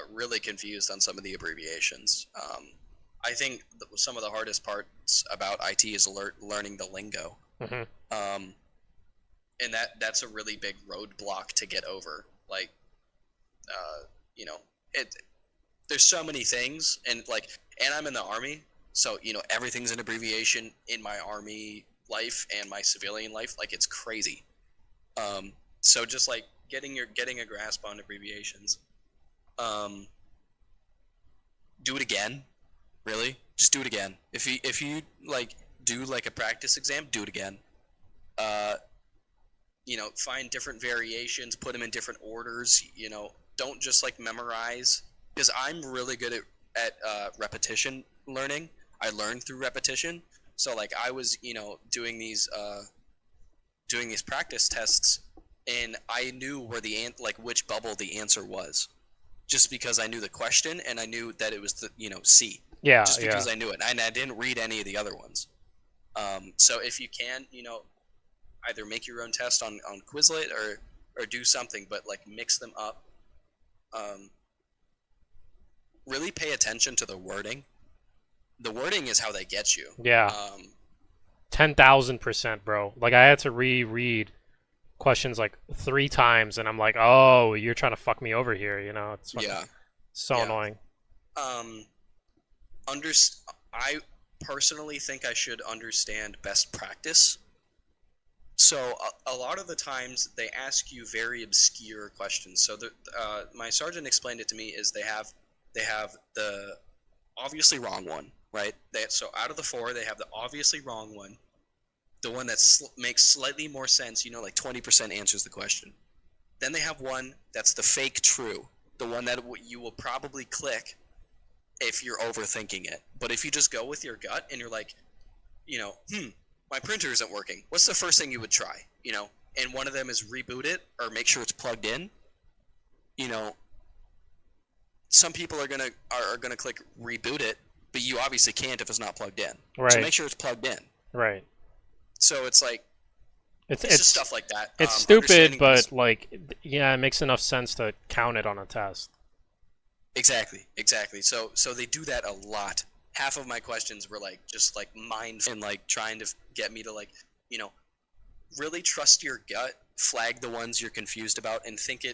really confused on some of the abbreviations. I think some of the hardest parts about IT is learning the lingo. Mm-hmm. And that's a really big roadblock to get over. Like, there's so many things, and I'm in the Army, so everything's an abbreviation in my Army life and my civilian life. Like, it's crazy. So just like getting a grasp on abbreviations. Do it again. Really, just do it again. If you like do like a practice exam, do it again. Find different variations, put them in different orders. Don't just like memorize, because I'm really good at repetition learning. I learned through repetition. So like I was doing these practice tests, and I knew where which bubble the answer was, just because I knew the question and I knew that it was the C. Yeah, just because yeah. I knew it, and I didn't read any of the other ones. So if you can, either make your own test on Quizlet or do something, but like mix them up. Really pay attention to the wording. The wording is how they get you. Yeah. 10,000%, bro. Like I had to reread questions like 3 times, and I'm like, oh, you're trying to fuck me over here. It's fucking, Yeah. so Yeah. annoying. personally think I should understand best practice. So a lot of the times they ask you very obscure questions. So my sergeant explained it to me is they have the obviously wrong one, right? So out of the 4, they have the obviously wrong one, the one that makes slightly more sense, like 20% answers the question. Then they have one that's the fake true, the one that you will probably click if you're overthinking it. But if you just go with your gut and you're like, my printer isn't working, what's the first thing you would try? And one of them is reboot it or make sure it's plugged in. Some people are gonna click reboot it, but you obviously can't if it's not plugged in. Right. So make sure it's plugged in. Right. So it's like it's just stuff like that. It's stupid, but it makes enough sense to count it on a test. Exactly. So they do that a lot. Half of my questions were just mind and trying to get me to really trust your gut, flag the ones you're confused about, and think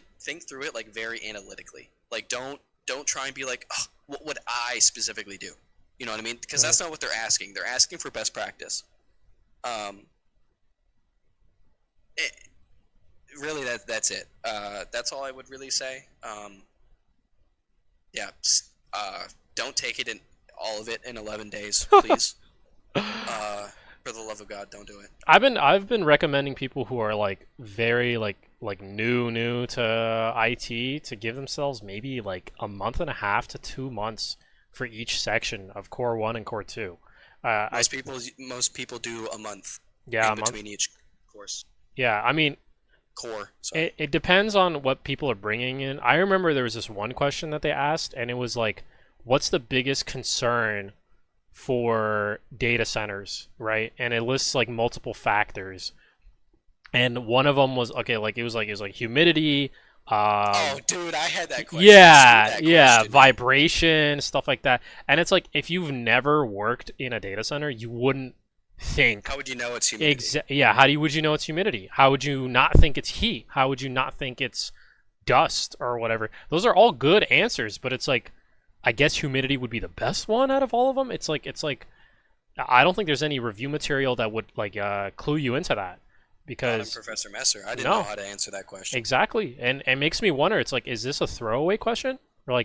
through it very analytically. Don't try and be like, oh, what would I specifically do? You know what I mean? Because that's not what they're asking. They're asking for best practice. Really, that's it. That's all I would really say. Don't take it in all of it in 11 days, please. For the love of God, don't do it. I've been recommending people who are very new to IT to give themselves maybe a month and a half to 2 months for each section of Core 1 and Core 2. Most people do a month. Yeah, between each course. Yeah, I mean, core. Sorry. It depends on what people are bringing in. I remember there was this one question that they asked, and it was what's the biggest concern for data centers, right? And it lists multiple factors, and one of them was it was humidity. Oh, dude, I had that question. Yeah, vibration, stuff like that. And it's if you've never worked in a data center, you wouldn't think. How would you know it's humidity? Would you know it's humidity? How would you not think it's heat? How would you not think it's dust or whatever? Those are all good answers, but it's I guess humidity would be the best one out of all of them. It's I don't think there's any review material that would clue you into that, because I'm Professor Messer. I didn't know how to answer that question. Exactly, and it makes me wonder. It's is this a throwaway question? Or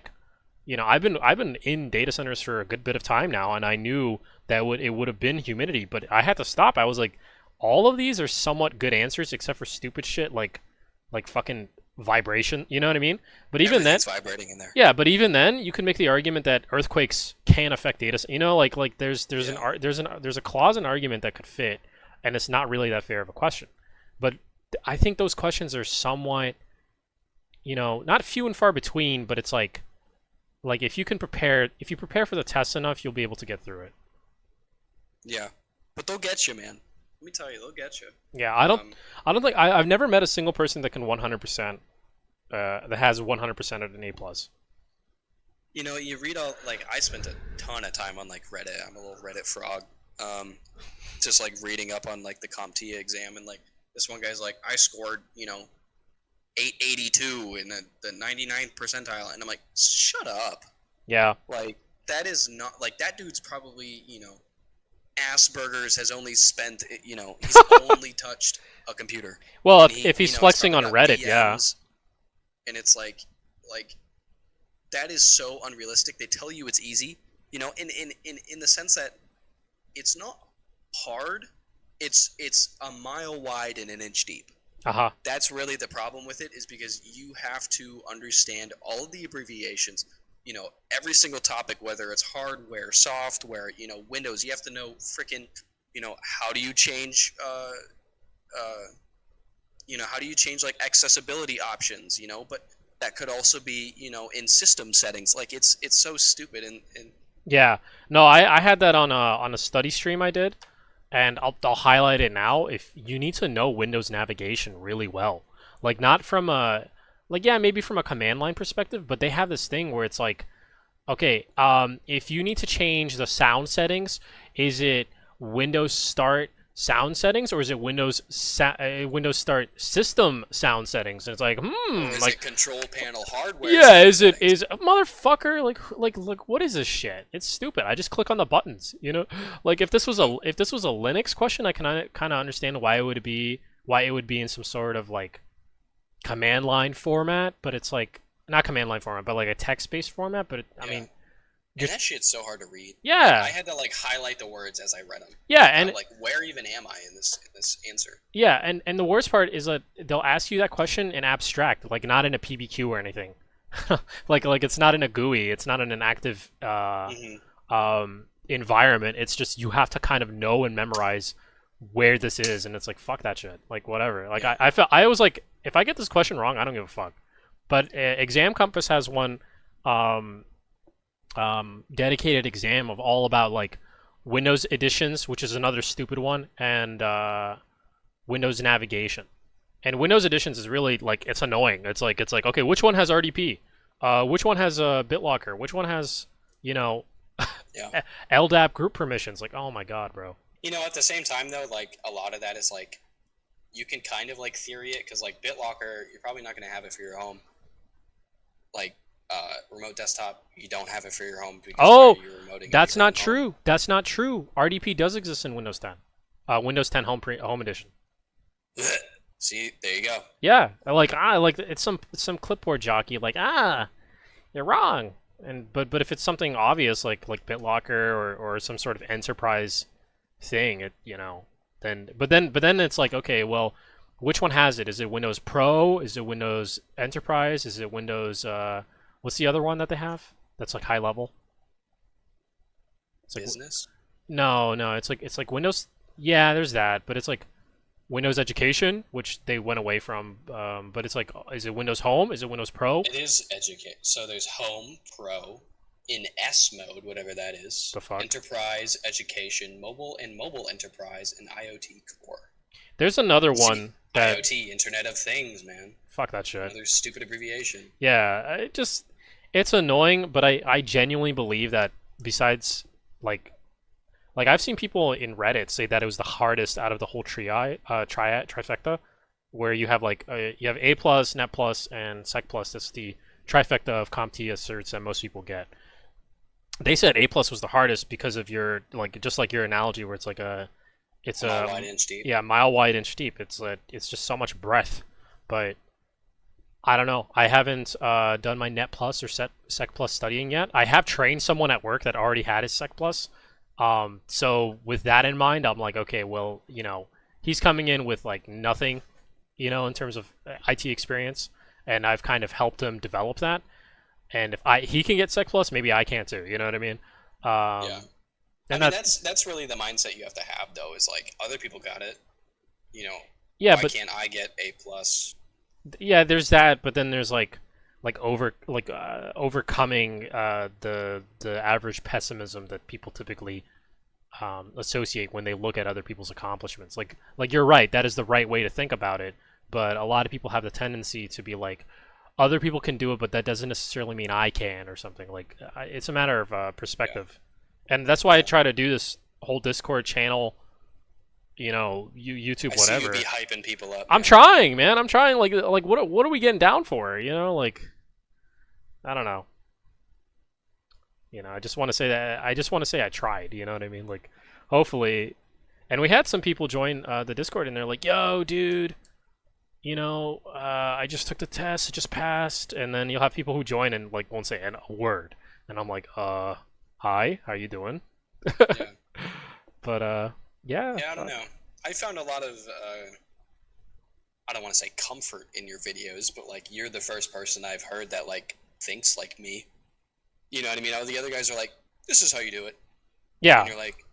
I've been in data centers for a good bit of time now, and I knew that it would have been humidity, but I had to stop. I was all of these are somewhat good answers except for stupid shit like fucking vibration. You know what I mean? But even then, vibrating in there. Yeah, but even then, you can make the argument that earthquakes can affect data. There's a clause in argument that could fit, and it's not really that fair of a question. But I think those questions are somewhat, not few and far between, but it's if you prepare for the test enough, you'll be able to get through it. Yeah, but they'll get you, man. Let me tell you, they'll get you. Yeah, I don't think I've never met a single person that can 100%, that has 100% at an A+. You read all I spent a ton of time on Reddit. I'm a little Reddit frog. Just reading up on the Comptia exam, and this one guy's I scored 882 in the 99th percentile, and I'm shut up. Yeah. That is not that dude's probably Asperger's has only spent he's only touched a computer. Well, if he's flexing on Reddit, VMs, yeah. And it's that is so unrealistic. They tell you it's easy, in the sense that it's not hard. It's a mile wide and an inch deep. Uh-huh. That's really the problem with it, is because you have to understand all of the abbreviations. Every single topic, whether it's hardware, software, Windows, you have to know freaking, how do you change, how do you change accessibility options, but that could also be, in system settings. It's so stupid. And yeah, no, I had that on a study stream I did, and I'll highlight it now. If you need to know Windows navigation really well, not from a maybe from a command line perspective, but they have this thing where it's okay, if you need to change the sound settings, is it Windows Start sound settings, or is it Windows Start system sound settings? And it's like, Or is like, it control panel hardware? yeah, is it settings? motherfucker? Like, what is this shit? It's stupid. I just click on the buttons, you know. Like, if this was a Linux question, I can kind of understand why it would be in some sort of like command line format, but it's like not command line format, but like a text based format. But I mean, And that shit's so hard to read. yeah, Like, I had to like highlight the words as I read them. yeah, I'm and like, where even am I in this answer? yeah, and the worst part is that they'll ask you that question in abstract, like not in a PBQ or anything. Like it's not in a GUI, it's not in an active environment. It's just you have to kind of know and memorize where this is, and it's like fuck that shit. Like whatever. Like Yeah. I was like, if I get this question wrong, I don't give a fuck. But Exam Compass has one um, dedicated exam of all about like Windows editions, which is another stupid one, and Windows navigation. And Windows editions is really like it's annoying. It's like okay, which one has RDP? Which one has BitLocker? Which one has you know Yeah. LDAP group permissions? Like oh my god, bro. You know, at the same time though, like a lot of that is like you can kind of like theory it because like BitLocker, you're probably not going to have it for your home. Like remote desktop, you don't have it for your home because Oh, you're remoting it that's your own not home. true. That's not true. RDP does exist in Windows 10. Windows 10 Home Edition. See, there you go. Yeah, like it's some clipboard jockey like you're wrong. And but if it's something obvious like BitLocker or some sort of enterprise thing, it then it's like okay, well, which one has it? Is it Windows Pro? Is it Windows Enterprise? Is it Windows what's the other one that they have? That's like high level. It's like Business. no, it's like Windows. Yeah, there's that, but it's like Windows Education, which they went away from. But it's like, is it Windows Home? Is it Windows Pro? It is educate. So there's Home, Pro, in S mode, whatever that is. The fuck? Enterprise, Education, Mobile, and Mobile Enterprise, and IoT Core. There's another See, one that IoT, Internet of Things, man. fuck that shit. Another stupid abbreviation. Yeah, it's annoying, but I genuinely believe that besides like I've seen people in Reddit say that it was the hardest out of the whole trifecta, where you have like you have A plus, Net plus, and Sec plus. That's the trifecta of Comptia certs that most people get. They said A plus was the hardest because of your like just like your analogy where it's like it's Mile a wide, inch deep. yeah mile wide inch deep. It's just so much breadth, but I don't know. I haven't done my Net plus or Sec plus studying yet. I have trained someone at work that already had his Sec plus. So with that in mind, I'm like, okay, well, he's coming in with like nothing, in terms of IT experience, and I've kind of helped him develop that. And if he can get Sec plus, maybe I can too. You know what I mean? Yeah. And I mean, that's really the mindset you have to have, though. Is like other people got it. yeah, Why but can't I get A plus? yeah, there's that. But then there's overcoming the average pessimism that people typically associate when they look at other people's accomplishments. Like you're right, that is the right way to think about it. But a lot of people have the tendency to be like, other people can do it, but that doesn't necessarily mean I can, or something. Like it's a matter of perspective, and that's why I try to do this whole Discord channel. YouTube, I see you whatever. be hyping people up. I'm man. trying, man. I'm trying. Like what are we getting down for? Like I don't know. I just want to say that I tried. You know what I mean? Like, hopefully, and we had some people join the Discord, and they're like, "Yo, dude, I just took the test, it just passed." And then you'll have people who join and like won't say a word, and I'm like, hi, how you doing?" Yeah. But yeah. Yeah, I don't know. I found a lot of I don't want to say comfort in your videos, but like you're the first person I've heard that like thinks like me. You know what I mean? All the other guys are like, "This is how you do it," Yeah. and you're like,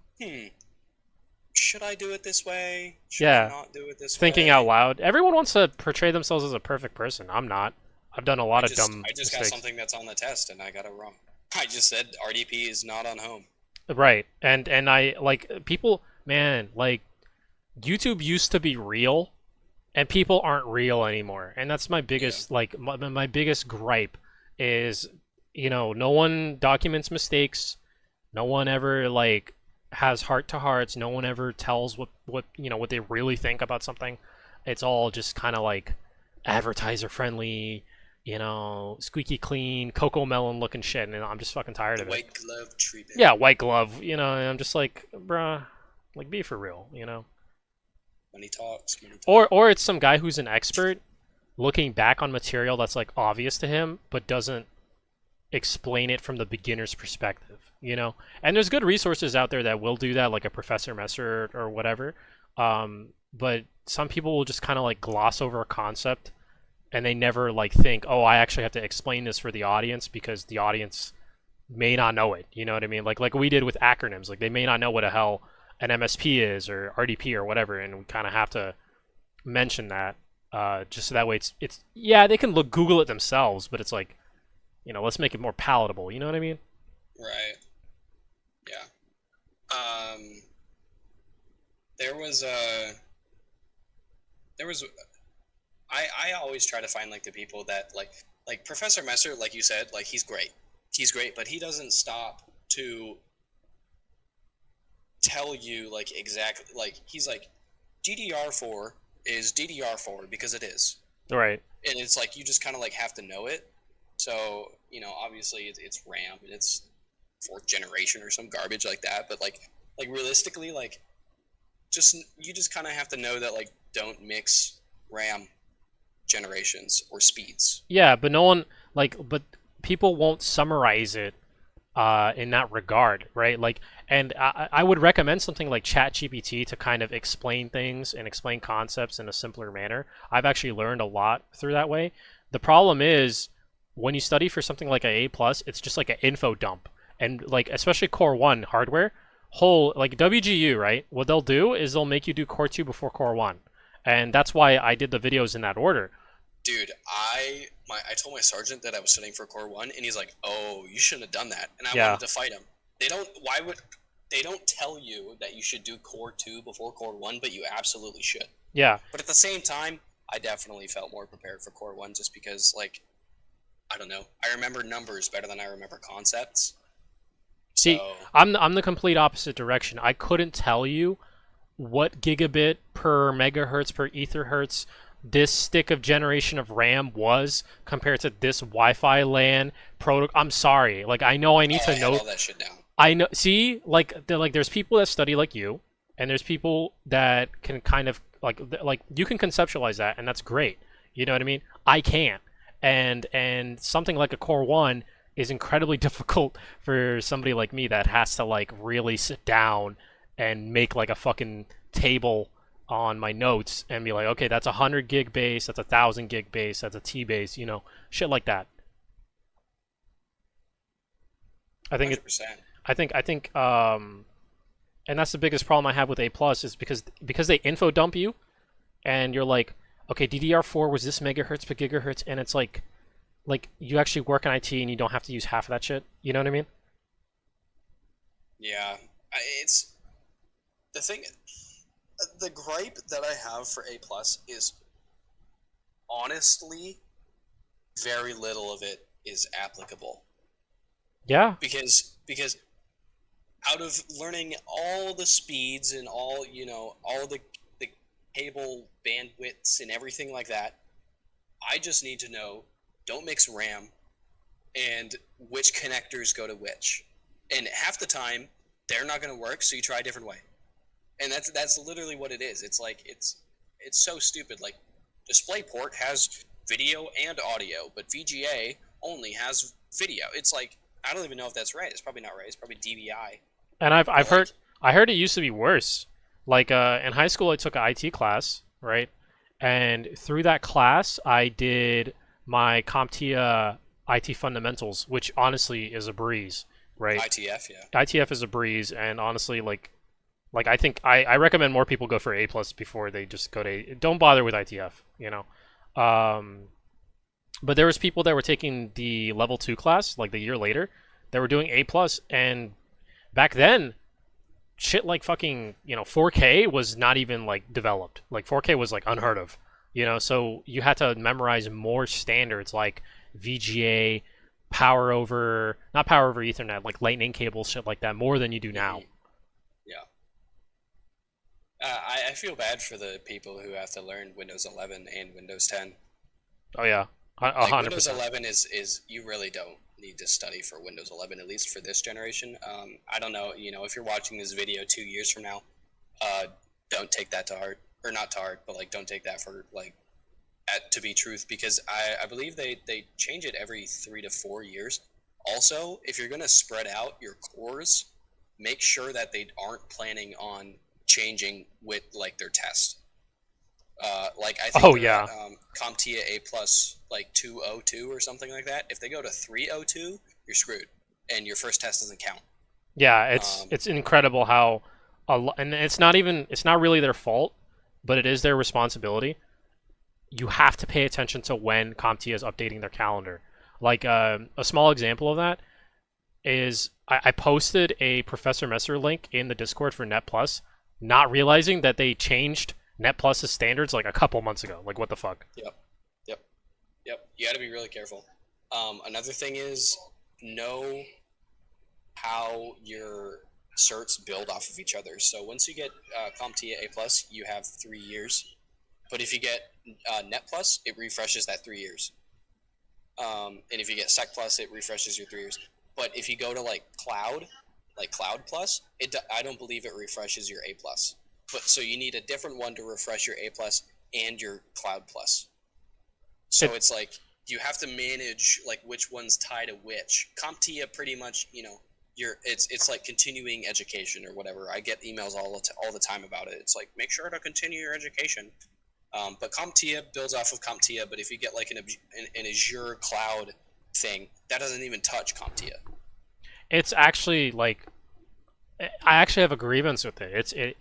should I do it this way? Should Yeah. I not do it this way? Thinking out loud. Everyone wants to portray themselves as a perfect person. I'm not. I've done a lot of dumb I just got mistakes. something that's on the test, and I got it wrong. I just said RDP is not on home. Right. And I like people, man, like YouTube used to be real and people aren't real anymore. And that's my biggest my biggest gripe is no one documents mistakes. No one ever has heart to hearts. No one ever tells what what they really think about something. It's all just kind of like advertiser friendly, squeaky clean, cocoa melon looking shit, and I'm just fucking tired The of it. white glove treatment. Yeah, white glove, and I'm just like, bruh, like be for real. Money talks. Money talks. Or it's some guy who's an expert looking back on material that's like obvious to him, but doesn't explain it from the beginner's perspective. And there's good resources out there that will do that, like a Professor Messer or whatever. But some people will just kind of like gloss over a concept, and they never like think, oh, I actually have to explain this for the audience because the audience may not know it. You know what I mean? Like we did with acronyms. Like they may not know what the hell an MSP is or RDP or whatever, and we kind of have to mention that just so that way it's yeah, they can Google it themselves, but it's like, let's make it more palatable. You know what I mean? Right. Yeah. There was a. There was. I always try to find like the people that like Professor Messer, like you said, like he's great. He's great, but he doesn't stop to tell you like exactly like he's like DDR4 is DDR4 because it is. Right. And it's like you just kind of like have to know it. So obviously it's RAM and it's fourth generation or some garbage like that. But like realistically, like you just kind of have to know that like don't mix RAM generations or speeds. Yeah, but no one but people won't summarize it in that regard, right? Like, and I would recommend something like ChatGPT to kind of explain things and explain concepts in a simpler manner. I've actually learned a lot through that way. The problem is when you study for something like a A+, it's just like an info dump. And like, especially Core 1 hardware, like WGU, right? What they'll do is they'll make you do Core 2 before Core 1. And that's why I did the videos in that order. Dude, I told my sergeant that I was studying for Core 1, and he's like, "Oh, you shouldn't have done that." And I wanted to fight him. They don't tell you that you should do Core 2 before Core 1, but you absolutely should. Yeah. But at the same time, I definitely felt more prepared for Core 1 just because, like, I don't know. I remember numbers better than I remember concepts. See, So, I'm the complete opposite direction. I couldn't tell you what gigabit per megahertz per etherhertz this stick of generation of RAM was compared to this Wi-Fi LAN protocol. I'm sorry. Like, I know I need to know all that shit down. I know. See, there's people that study like you, and there's people that can kind of like you can conceptualize that, and that's great. You know what I mean? I can't, and something like a Core 1 is incredibly difficult for somebody like me that has to like really sit down and make like a fucking table on my notes and be like, okay, that's 100 gig base, that's 1,000 gig base, that's a T base, shit like that. I think 100%. I think and that's the biggest problem I have with A+ is because they info dump you and you're like, okay, DDR4 was this megahertz per gigahertz, and it's like you actually work in IT and you don't have to use half of that shit. You know what I mean? Yeah. It's the thing. The gripe that I have for A+ is honestly very little of it is applicable. Yeah. Because out of learning all the speeds and all the cable bandwidths and everything like that, I just need to know don't mix RAM and which connectors go to which. And half the time they're not going to work, so you try a different way. And that's literally what it is. It's like it's so stupid. Like DisplayPort has video and audio, but VGA only has video. It's like I don't even know if that's right. It's probably not right. It's probably DVI. And I heard it used to be worse. Like in high school I took an IT class, right? And through that class I did my Comptia IT fundamentals, which honestly is a breeze, right? ITF, yeah. ITF is a breeze, and honestly like I think I recommend more people go for A+ before they just go to don't bother with ITF, but there was people that were taking the level 2 class like the year later that were doing A+, and back then shit like fucking 4K was not even like developed. Like 4K was like unheard of, so you had to memorize more standards like VGA, not power over Ethernet, like lightning cables, shit like that, more than you do now. Yeah. I feel bad for the people who have to learn Windows 11 and Windows 10. Oh yeah, a Like hundred Windows percent. 11 is you really don't need to study for Windows 11, at least for this generation. I don't know, if you're watching this video 2 years from now, uh, don't take that to heart, or not to heart, but like don't take that for like to be truth, because I believe they change it every 3 to 4 years. Also, if you're gonna spread out your cores, make sure that they aren't planning on changing with like their test. Like I think Oh they're at yeah, Comptia A plus like 202 or something like that. If they go to 302, you're screwed, and your first test doesn't count. yeah. It's Um, it's incredible how and it's not really their fault, but it is their responsibility. You have to pay attention to when Comptia is updating their calendar. Like a small example of that is I posted a Professor Messer link in the Discord for Net Plus, not realizing that they changed Net Plus's standards like a couple months ago. Like what the fuck? yep, yep, yep. You got to be really careful. Another thing is know how your certs build off of each other. So once you get CompTIA A plus, you have 3 years. But if you get Net Plus, it refreshes that 3 years. And if you get Sec Plus, it refreshes your 3 years. But if you go to like Cloud Plus, I don't believe it refreshes your A plus. But so you need a different one to refresh your A plus and your Cloud Plus. So It, it's like you have to manage like which one's tied to which. CompTIA pretty much, it's like continuing education or whatever. I get emails all the time about it. It's like make sure to continue your education. But CompTIA builds off of CompTIA. But if you get like an Azure cloud thing, that doesn't even touch CompTIA. it's actually like I actually have a grievance with it.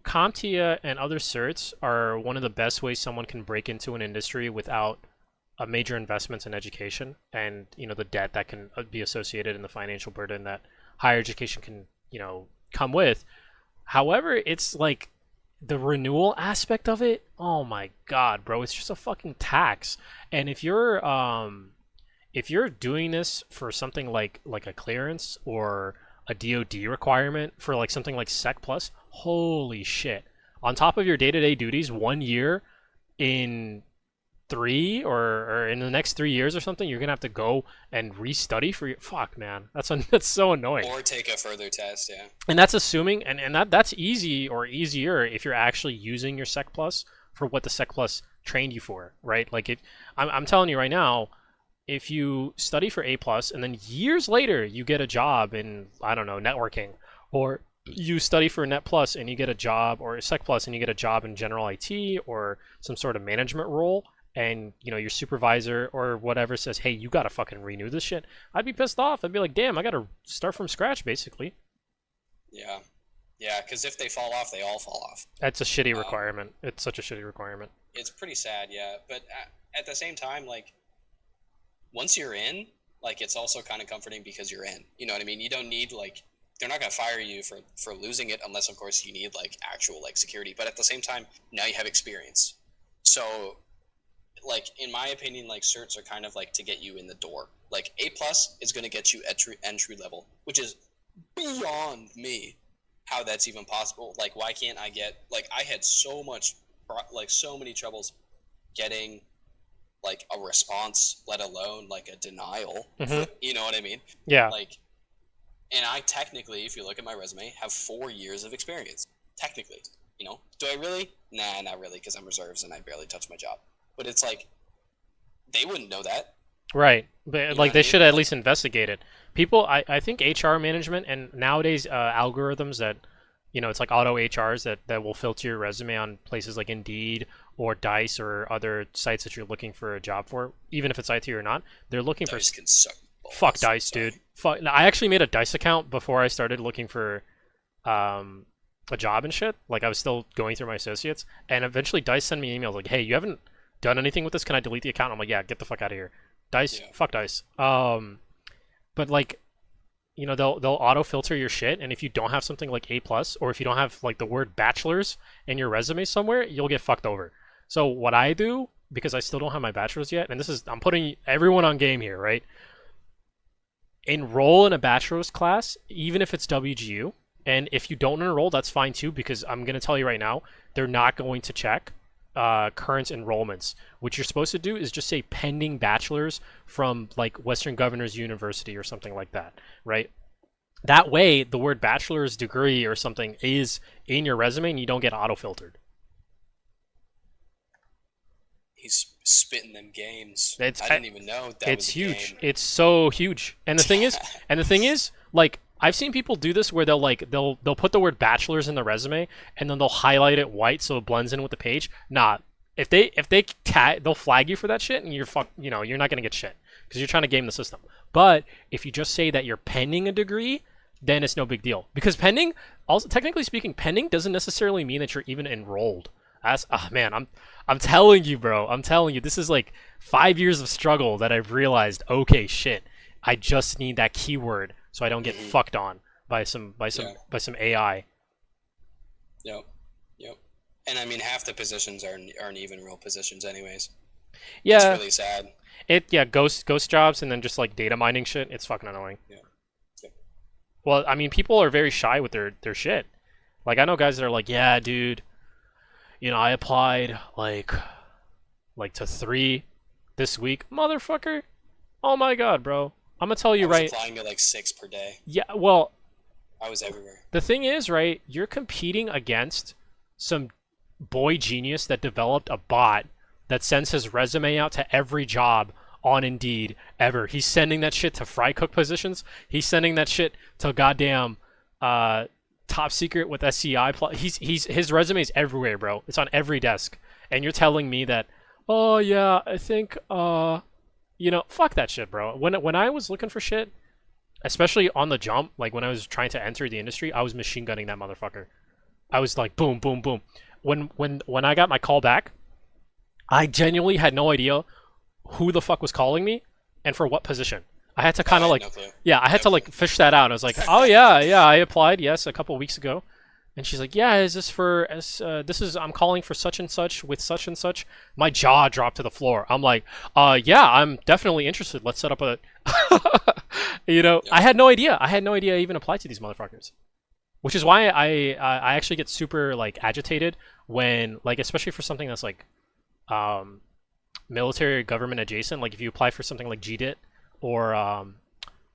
CompTIA and other certs are one of the best ways someone can break into an industry without a major investments in education and the debt that can be associated and the financial burden that higher education can come with. However, it's like the renewal aspect of it. Oh my god, bro, it's just a fucking tax. And if you're doing this for something like a clearance or a DoD requirement for like something like Sec Plus, holy shit! On top of your day-to-day duties, 1 year in or in the next 3 years or something, you're gonna have to go and restudy for your fuck, man. That's so annoying. Or take a further test, yeah. And that's assuming, and that's easy or easier if you're actually using your Sec Plus for what the Sec Plus trained you for, right? Like if I'm telling you right now, if you study for A plus and then years later you get a job in I don't know networking, or you study for Net Plus and you get a job, or Sec Plus and you get a job in general IT or some sort of management role, and your supervisor or whatever says, "Hey, you gotta fucking renew this shit," I'd be pissed off. I'd be like, "Damn, I gotta start from scratch, basically." Yeah, yeah. Because if they fall off, they all fall off. That's a shitty Um, requirement. It's such a shitty requirement. it's pretty sad, yeah. But at the same time, like once you're in, like it's also kind of comforting because you're in. You know what I mean? You don't need like they're not gonna fire you for losing it unless of course you need like actual like security. But at the same time, now you have experience. So like in my opinion, like certs are kind of like to get you in the door. Like A plus is gonna get you entry level, which is beyond me how that's even possible. Like why can't I get like I had so many troubles getting like a response, let alone like a denial. Hmm. You know what I mean? Yeah. Like, and I technically, if you look at my resume, have 4 years of experience. Technically, do I really? Nah, not really, because I'm reserves and I barely touch my job. But it's like they wouldn't know that. Right. But You know like what I they mean? should at Like, least investigate it. People, I think HR management and nowadays algorithms that it's like auto HRs that will filter your resume on places like Indeed or Dice or other sites that you're looking for a job for, even if it's IT or not. They're looking for Dice can suck fuck balls. Dice, Sorry. dude. Fuck. No, I actually made a Dice account before I started looking for um a job and shit. Like I was still going through my associates, and eventually Dice sent me emails like, "Hey, you haven't done anything with this? Can I delete the account?" I'm like, "Yeah, get the fuck out of here." Dice, Yeah. fuck Dice. But like they'll auto filter your shit, and if you don't have something like A plus, or if you don't have like the word bachelor's in your resume somewhere, you'll get fucked over. So what I do, because I still don't have my bachelor's yet, and I'm putting everyone on game here, right? Enroll in a bachelor's class, even if it's WGU, And if you don't enroll, that's fine too, because I'm going to tell you right now, they're not going to check current enrollments. What you're supposed to do is just say pending bachelor's from like Western Governors University or something like that, right? That way, the word bachelor's degree or something is in your resume and you don't get auto-filtered. He's spitting them games. It's I didn't even know that it's was a huge. game. It's so huge. And the thing is, like I've seen people do this where they'll put the word bachelor's in the resume and then they'll highlight it white so it blends in with the page. Nah, they'll flag you for that shit and you're not gonna get shit because you're trying to game the system. But if you just say that you're pending a degree, then it's no big deal because pending, also technically speaking, pending doesn't necessarily mean that you're even enrolled. That's man, I'm telling you, bro. I'm telling you, this is like 5 years of struggle that I've realized. Okay, shit, I just need that keyword so I don't get fucked on by some AI. Yep. Yep. And I mean, half the positions aren't even real positions, anyways. It's Yeah, really sad. ghost jobs and then just like data mining shit. It's fucking annoying. Yeah. Yep. Well, I mean, people are very shy with their shit. Like I know guys that are like, yeah, dude, I applied like to 3 this week, motherfucker. Oh my god, bro. I'm gonna tell you I was right. applying to like 6 per day. Yeah, well, I was everywhere. the thing is, right, you're competing against some boy genius that developed a bot that sends his resume out to every job on Indeed ever. He's sending that shit to fry cook positions. He's sending that shit to goddamn top secret with SCI. His resume's everywhere, bro. It's on every desk. And you're telling me that, oh yeah, I think fuck that shit, bro. When I was looking for shit, especially on the jump, like when I was trying to enter the industry, I was machine gunning that motherfucker. I was like boom, boom, boom. When I got my call back, I genuinely had no idea who the fuck was calling me and for what position. I had to kind of like, no clue. yeah, I had to like fish that out. I was like, oh yeah, I applied, yes, a couple weeks ago. And she's like, yeah, is this for, I'm calling for such and such with such and such. My jaw dropped to the floor. I'm like, yeah, I'm definitely interested. Let's set up a, I had no idea. I even applied to these motherfuckers. Which is why I actually get super like agitated when like, especially for something that's like, military or government adjacent. Like if you apply for something like GDIT or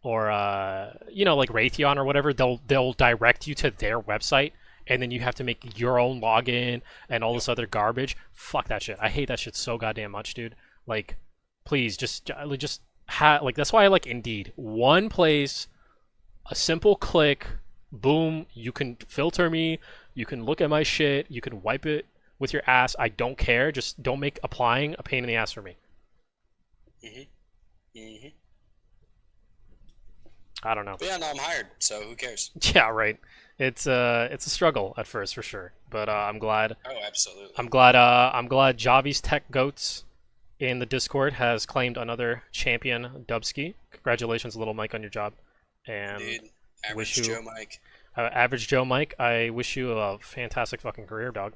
like Raytheon or whatever, they'll direct you to their website and then you have to make your own login and all this other garbage. Fuck that shit. I hate that shit so goddamn much, dude. Like, please just like that's why I like Indeed. One place, a simple click, boom, you can filter me, you can look at my shit, you can wipe it with your ass. I don't care. Just don't make applying a pain in the ass for me. I don't know. But yeah, no, I'm hired, so who cares? Yeah, right. It's a struggle at first for sure, but I'm glad. Oh, absolutely. I'm glad Javi's Tech Goats in the Discord has claimed another champion Dubski. Congratulations, little Mike, on your job. And Dude, average Joe Mike. Average Joe Mike, I wish you a fantastic fucking career, dog.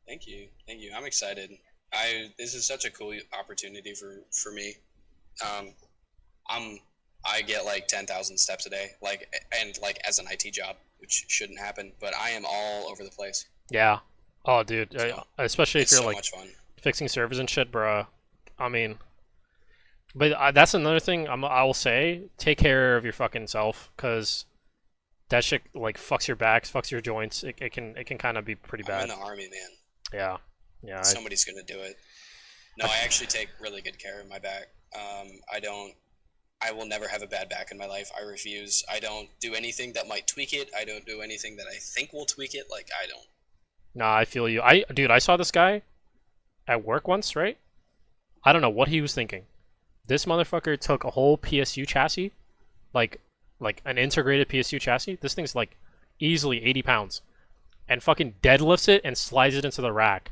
Thank you. I'm excited. This is such a cool opportunity for me. I get like 10,000 steps a day, and as an IT job, which shouldn't happen, but I am all over the place. Yeah. Oh, dude. So, especially if you're so like much fun. fixing servers and shit, bruh. I mean, but that's another thing I will say. Take care of your fucking self, because that shit like fucks your backs, fucks your joints. It can kind of be pretty bad. I'm in the army, man. Yeah. Somebody's gonna do it. No, I actually take really good care of my back. I will never have a bad back in my life. I refuse. I don't do anything that might tweak it. I don't do anything that I think will tweak it. Like, I don't. Nah, I feel you. Dude, I saw this guy at work once, right? I don't know what he was thinking. This motherfucker took a whole PSU chassis, like an integrated PSU chassis. This thing's like easily 80 pounds, and fucking deadlifts it and slides it into the rack.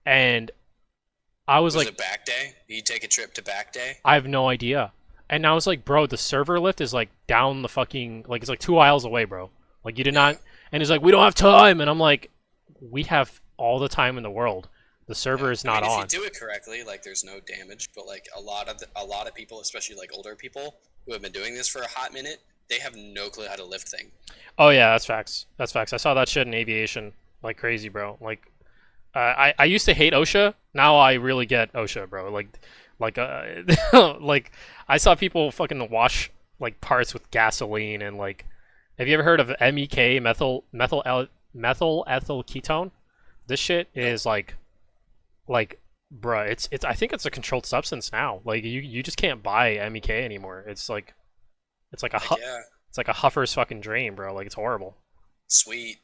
And I was like, it back day? You take a trip to back day? I have no idea. And I was like, bro, the server lift is like down the fucking, like it's like 2 aisles away, bro. Like you did not. And he's like, we don't have time. And I'm like, we have all the time in the world. The server is not on. If you do it correctly, like there's no damage. But like a lot of people, especially like older people who have been doing this for a hot minute, they have no clue how to lift thing. Oh yeah, that's facts. That's facts. I saw that shit in aviation like crazy, bro. Like, I used to hate OSHA. Now I really get OSHA, bro. Like I saw people fucking wash like parts with gasoline and like. Have you ever heard of MEK methyl ethyl ketone? This shit No. is like, bruh, it's. I think it's a controlled substance now. Like you just can't buy MEK anymore. It's like a Like, yeah, it's like a Huffer's fucking drain, bro. Like it's horrible. sweet.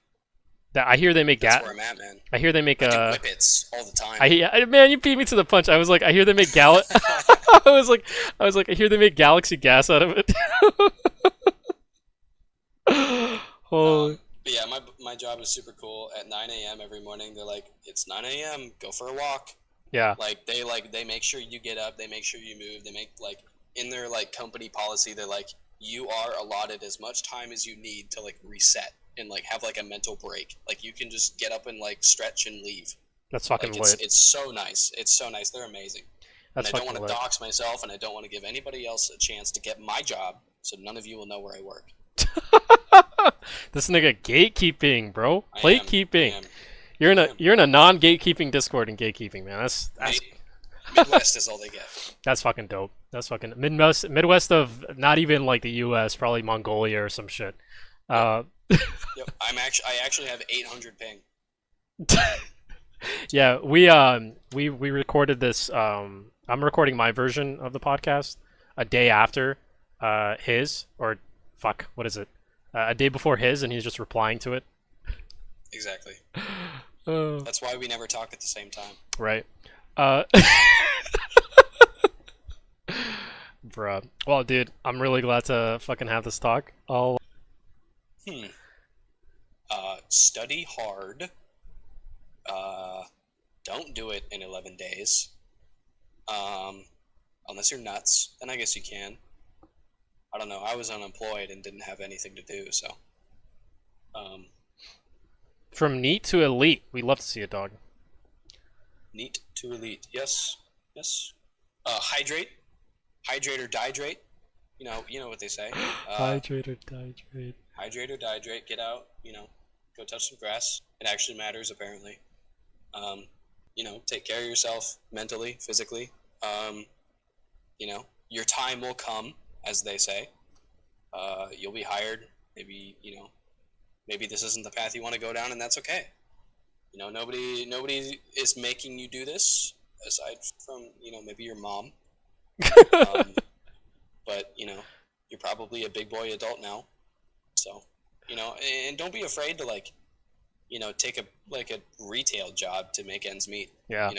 That I hear they make That's where I'm at, man. I hear they make I do whippets all the time. man, you beat me to the punch. I was like, I hear they make I was like, I hear they make galaxy gas out of it. Holy. But yeah, my job is super cool. At 9 a.m. every morning, they're like, "It's 9 a.m. Go for a walk." Yeah. They make sure you get up. They make sure you move. They make like in their like company policy, they're like, you are allotted as much time as you need to like reset and like have like a mental break. Like you can just get up and like stretch and leave. That's fucking Like lit. it's so nice. It's so nice. They're amazing. That's And I don't fucking want to lit. dox myself, and I don't want to give anybody else a chance to get my job, so none of you will know where I work. This nigga gatekeeping, bro. I Plate am. keeping. I am. You're in a non-gatekeeping Discord and gatekeeping, man. That's Midwest is all they get. that's fucking dope. That's fucking Midwest of not even like the U.S., probably Mongolia or some shit. Yep. I actually have 800 ping. Yeah, we recorded this. I'm recording my version of the podcast a day after his, or fuck, what is it? A day before his, and he's just replying to it. Exactly. Uh, That's why we never talk at the same time. right. Bruh. Well, dude, I'm really glad to fucking have this talk. I'll. Hmm. Study hard. Don't do it in 11 days. Unless you're nuts, then I guess you can. I don't know. I was unemployed and didn't have anything to do, so. From neat to elite. We love to see a dog. Neat to elite. Yes. Yes. Hydrate. Hydrate or dihydrate. You know what they say. Hydrate or dihydrate. Hydrate or dihydrate. Get out. Go touch some grass. It actually matters, apparently. Take care of yourself mentally, physically. Your time will come, as they say. You'll be hired. Maybe this isn't the path you want to go down, and that's okay. Nobody is making you do this, aside from, maybe your mom. But, you're probably a big boy adult now. So, and don't be afraid to, take a retail job to make ends meet. Yeah.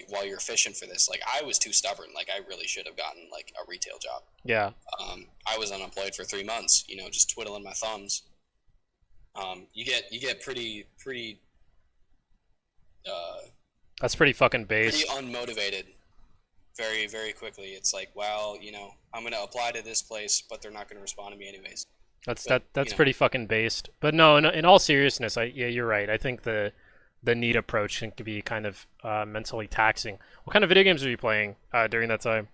While you're fishing for this. Like, I was too stubborn. Like, I really should have gotten, a retail job. Yeah. I was unemployed for 3 months, just twiddling my thumbs. You get pretty That's pretty fucking base. pretty unmotivated very, very quickly. It's like, well, I'm going to apply to this place, but they're not going to respond to me anyways. That's pretty fucking based. But no, in all seriousness, yeah, you're right. I think the neat approach can be kind of mentally taxing. What kind of video games are you playing during that time?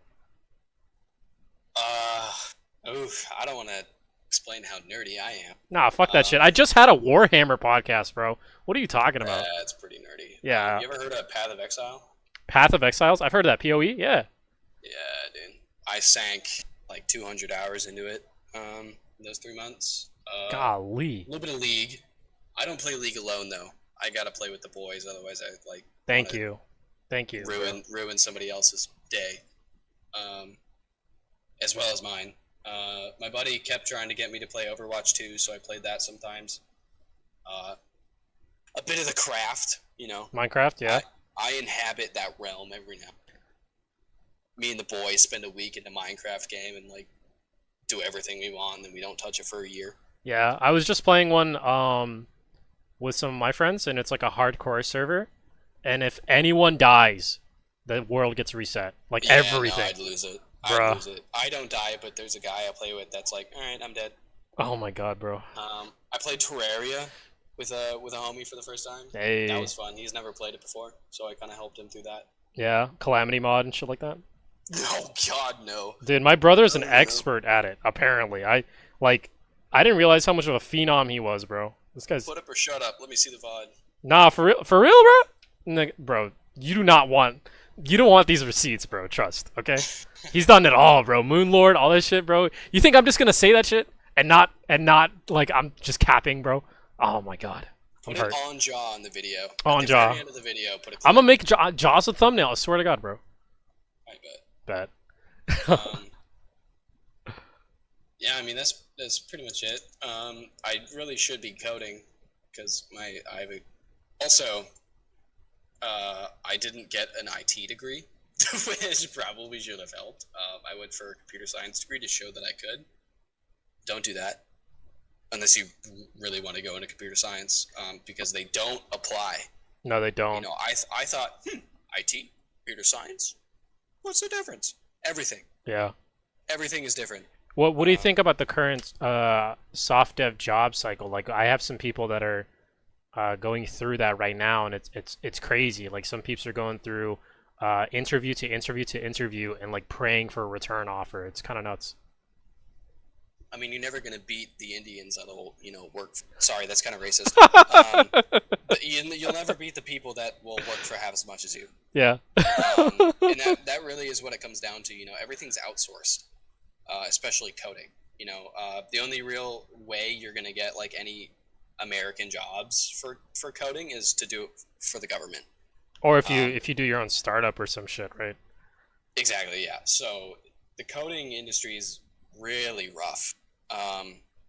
I don't want to explain how nerdy I am. Nah, fuck that shit. I just had a Warhammer podcast, bro. What are you talking about? It's pretty nerdy. Yeah. You ever heard of Path of Exile? Path of Exiles? I've heard of that. PoE? Yeah. Yeah, dude. I sank 200 hours into it those 3 months. Golly. A little bit of League. I don't play League alone, though. I gotta play with the boys, otherwise I Thank you. ruin somebody else's day, as well as mine. My buddy kept trying to get me to play Overwatch 2, so I played that sometimes. A bit of the craft, Minecraft, yeah. I inhabit that realm every now. Me and the boys spend a week in a Minecraft game and do everything we want, and then we don't touch it for a year. Yeah, I was just playing one with some of my friends, and it's like a hardcore server. And if anyone dies, the world gets reset. Everything. No, I'd lose it. Bruh. I'd lose it. I don't die, but there's a guy I play with that's like, all right, I'm dead. Oh my god, bro. I played Terraria with a homie for the first time. Hey. That was fun. He's never played it before, so I kind of helped him through that. Yeah, Calamity mod and shit like that. Oh God, no. Dude, my brother's an No. expert at it, apparently. I didn't realize how much of a phenom he was, bro. This guy's Put up or shut up. Let me see the VOD. nah for real, bro. Bro, you don't want these receipts, bro. Trust, okay? He's done it all, bro. Moonlord, all this shit, bro. You think I'm just gonna say that shit and not like I'm just capping, bro? Oh my god, I'm Put it hurt. on jaw in the video. On At the jaw. very end of the video, put a I'm clip. gonna make Jaws a thumbnail. I swear to God, bro. I Bet. bet. Yeah, I mean that's pretty much it. I really should be coding because also I didn't get an IT degree, which probably should have helped. I went for a computer science degree to show that I could. Don't do that unless you really want to go into computer science, because they don't apply. No, they You don't. know, I thought, IT, computer science, what's the difference? Everything. Yeah. Everything is different. What do you think about the current soft dev job cycle? Like, I have some people that are going through that right now, and it's crazy. Like, some peeps are going through interview to interview to interview and like praying for a return offer. It's kind of nuts. I mean, you're never gonna beat the Indians that'll, work. Sorry, that's kind of racist. But you'll never beat the people that will work for half as much as you. Yeah. And that really is what it comes down to. Everything's outsourced, especially coding. The only real way you're gonna get like any American jobs for coding is to do it for the government. Or if you do your own startup or some shit, right? Exactly. Yeah. So the coding industry is really rough,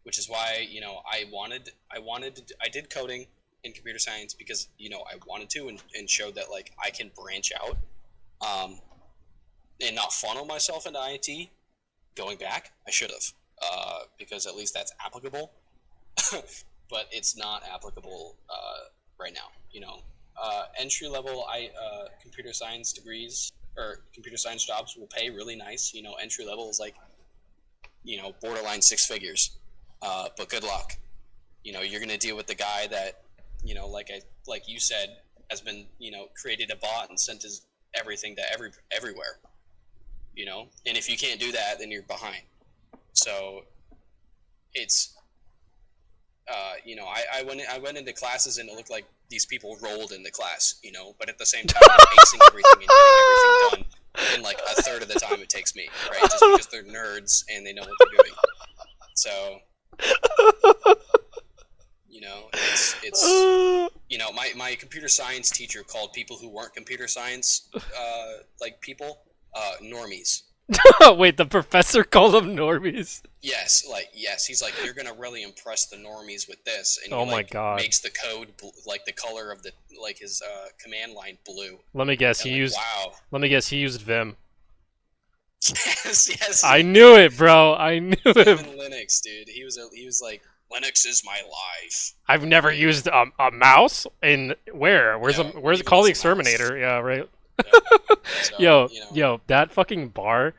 which is why I did coding in computer science because I wanted to and showed that like I can branch out, and not funnel myself into IT. Going back, I should have, because at least that's applicable, but it's not applicable right now. Entry level computer science degrees or computer science jobs will pay really nice. Entry level is like borderline six figures, but good luck. You're gonna deal with the guy that like you said has been created a bot and sent his everything to everywhere. And if you can't do that, then you're behind. So it's I went into classes and it looked like these people rolled into class, but at the same time they're acing everything and getting everything done in like a third of the time it takes me, right? Just because they're nerds and they know what they're doing. So it's my computer science teacher called people who weren't computer science people normies. Wait, the professor called them normies? Yes. He's like, you're gonna really impress the normies with this, and Oh my like, God. makes the code like the color of the his command line blue. Let me guess, And he used wow. let me guess, he used Vim. yes. I knew it, bro. I knew Vim it. and Linux, dude. He was like, Linux is my life. I've never used a mouse in where's No, where's it even called the as a mouse. exterminator? Yeah, right. So, Yo, that fucking bar.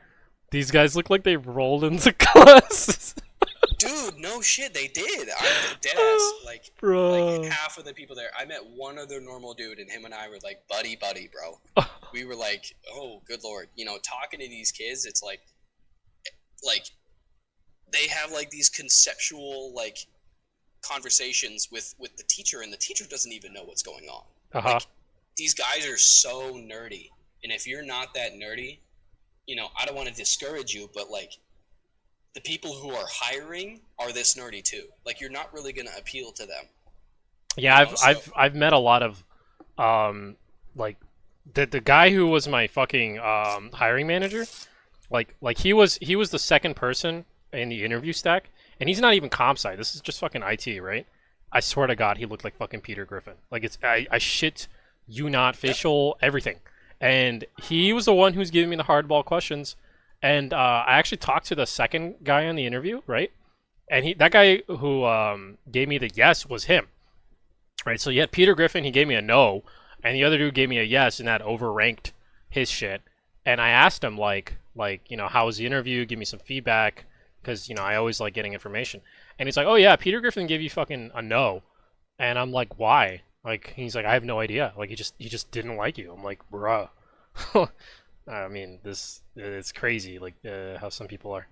These guys look like they rolled into class. dude, no shit, they did. I'm dead ass. Like Bro. half of the people there. I met one other normal dude, and him and I were like buddy, bro. We were like, oh, good lord, talking to these kids. It's like they have like these conceptual like conversations with the teacher, and the teacher doesn't even know what's going on. Uh-huh. Like, these guys are so nerdy, and if you're not that nerdy, I don't want to discourage you, but like the people who are hiring are this nerdy too. Like, you're not really gonna appeal to them. Yeah, I've met a lot of like the guy who was my fucking hiring manager, like he was the second person in the interview stack, and he's not even comp sci. This is just fucking IT, right? I swear to God, he looked like fucking Peter Griffin. Like, I shit you not, facial everything. And he was the one who's giving me the hardball questions. And I actually talked to the second guy on the interview, right? And that guy who gave me the yes was him, right? So you had Peter Griffin, he gave me a no, and the other dude gave me a yes, and that overranked his shit. And I asked him like how was the interview? Give me some feedback, because I always like getting information. And he's like, oh yeah, Peter Griffin gave you fucking a no, and I'm like, why? Like, he's like, I have no idea. Like, he just didn't like you. I'm like, bruh. I mean, it's crazy, like how some people are.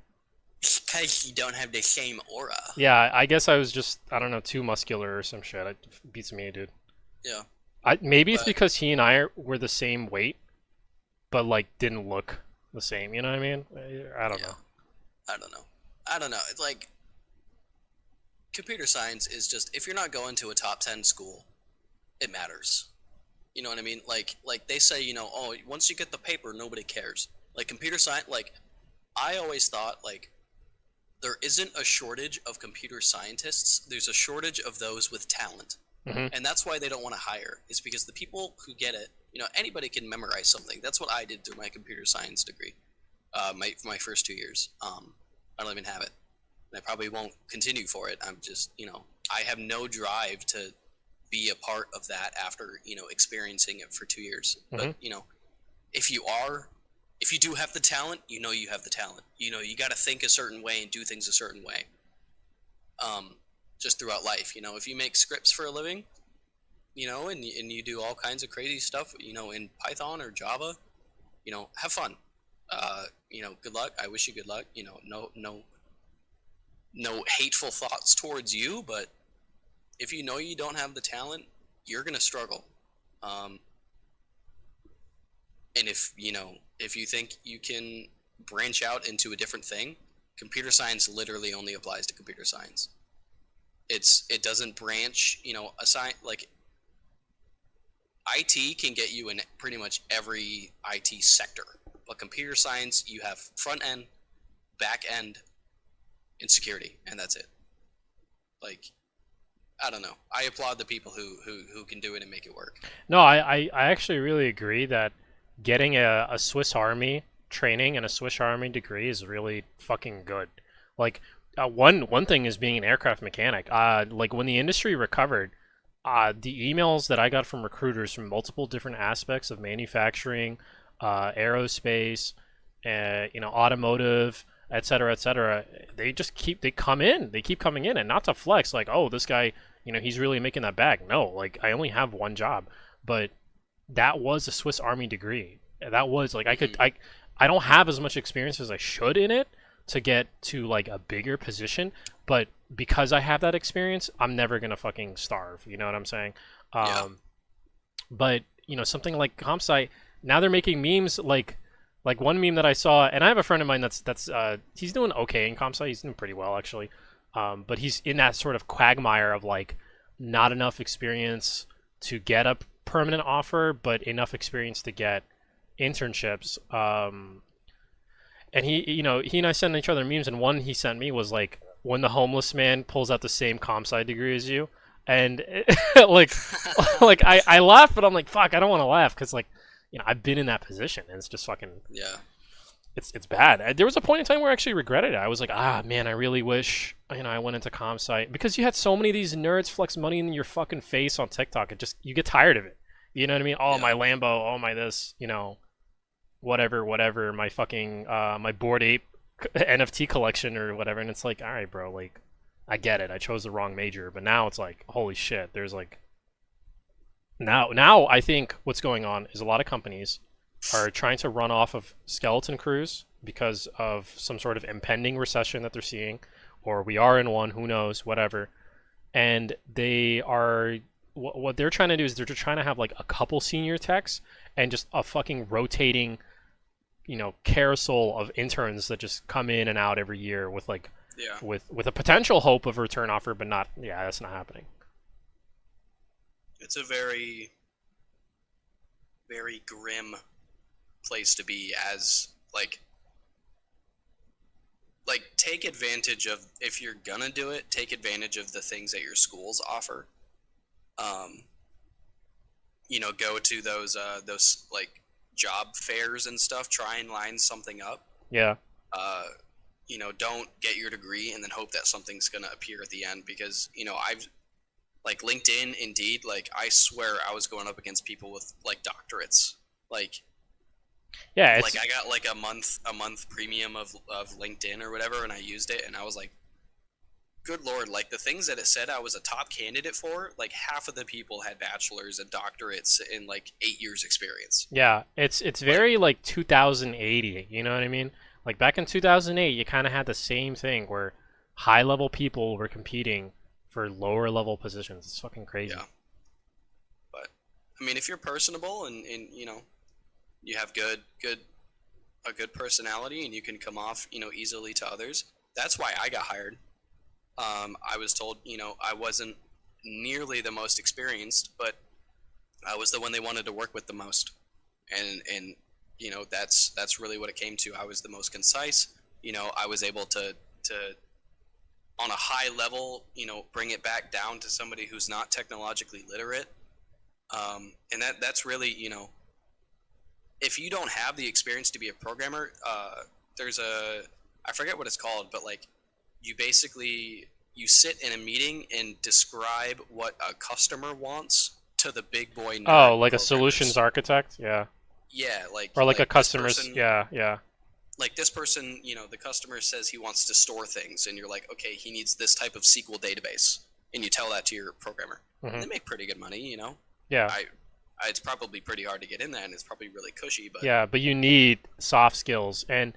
Because you don't have the same aura. Yeah, I guess I was just, I don't know, too muscular or some shit. It beats me, dude. Yeah, Maybe it's but because he and were the same weight, but like didn't look the same. You know what I mean? I don't yeah, know. I don't know. I don't know. It's like computer science is just if you're not going to a top 10 school, it matters. You know what I mean? Like they say, oh, once you get the paper, nobody cares. Like computer science, like I always thought like there isn't a shortage of computer scientists. There's a shortage of those with talent. Hmm. And that's why they don't want to hire is because the people who get it, anybody can memorize something. That's what I did through my computer science degree. My first 2 years. I don't even have it. And I probably won't continue for it. I'm just, I have no drive to be a part of that after, experiencing it for 2 years. Hmm. But, if you are, if you do have the talent, you have the talent. You got to think a certain way and do things a certain way. Um, just throughout life, if you make scripts for a living, and you do all kinds of crazy stuff, in Python or Java, have fun. Good luck. I wish you good luck. No hateful thoughts towards you, but if you don't have the talent, you're gonna struggle. Um, and if you think you can branch out into a different thing, computer science literally only applies to computer science. It doesn't branch. Assign like IT can get you in pretty much every IT sector, but computer science you have front end, back end, and security, and that's it. Like I don't know. I applaud the people who can do it and make it work. No, I actually really agree that getting a Swiss Army training and a Swiss Army degree is really fucking good. Like, one thing is being an aircraft mechanic. Like when the industry recovered, the emails that I got from recruiters from multiple different aspects of manufacturing, aerospace, automotive, et cetera, they come in, they keep coming in, and not to flex, like, oh, this guy, he's really making that bag. No, like I only have one job, but that was a Swiss Army degree. That was like Mm-hmm. I don't have as much experience as I should in it to get to like a bigger position, but because I have that experience, I'm never gonna fucking starve. You know what I'm saying? Yeah. Um, but something like Compsci, now they're making memes like one meme that I saw, and I have a friend of mine that's he's doing okay in Compsci. He's doing pretty well actually, but he's in that sort of quagmire of like not enough experience to get a permanent offer, but enough experience to get internships. And he and I sent each other memes, and one he sent me was like when the homeless man pulls out the same comp sci degree as you, and like I laugh, but I'm like fuck, I don't want to laugh because like I've been in that position, and it's just fucking Yeah. it's bad. There was a point in time where I actually regretted it. I was like, ah man, I really wish I went into comp sci because you had so many of these nerds flex money in your fucking face on TikTok. It just you get tired of it. You know what I mean? Oh Yeah. my Lambo, oh my this, whatever, my fucking my board ape NFT collection or whatever, and it's like, all right, bro, like I get it, I chose the wrong major, but now it's like, holy shit, there's like now I think what's going on is a lot of companies are trying to run off of skeleton crews because of some sort of impending recession that they're seeing, or we are in one, who knows, whatever, and they are what they're trying to do is they're just trying to have like a couple senior techs and just a fucking rotating carousel of interns that just come in and out every year with like Yeah. with a potential hope of a return offer, but not, yeah, that's not happening. It's a very, very grim place to be as like take advantage of if you're gonna do it, take advantage of the things that your schools offer. Um, go to those like job fairs and stuff, try and line something up. Yeah. Uh, don't get your degree and then hope that something's gonna appear at the end because I've like LinkedIn, Indeed, like I swear I was going up against people with like doctorates. Like Yeah, like it's I got like a month premium of LinkedIn or whatever, and I used it, and I was like, good lord, like the things that it said I was a top candidate for, like half of the people had bachelors and doctorates in like 8 years experience. yeah, it's Like very like 2080, you know what I mean? Like back in 2008, you kind of had the same thing where high level people were competing for lower level positions. It's fucking crazy. Yeah. But I mean, if you're personable and you know you have a good personality and you can come off easily to others, that's why I got hired. I was told I wasn't nearly the most experienced, but I was the one they wanted to work with the most, and that's really what it came to. I was the most concise. I was able to on a high level bring it back down to somebody who's not technologically literate, and that's really if you don't have the experience to be a programmer, there's a I forget what it's called, but like you sit in a meeting and describe what a customer wants to the big boy nerd Oh, like a programmers. solutions architect, yeah, Yeah, or like a this customer's, person, yeah. like this person, the customer says he wants to store things, and you're like, okay, he needs this type of SQL database, and you tell that to your programmer. Hmm. They make pretty good money. Yeah, It's probably pretty hard to get in there, and it's probably really cushy, but yeah, but you need soft skills, and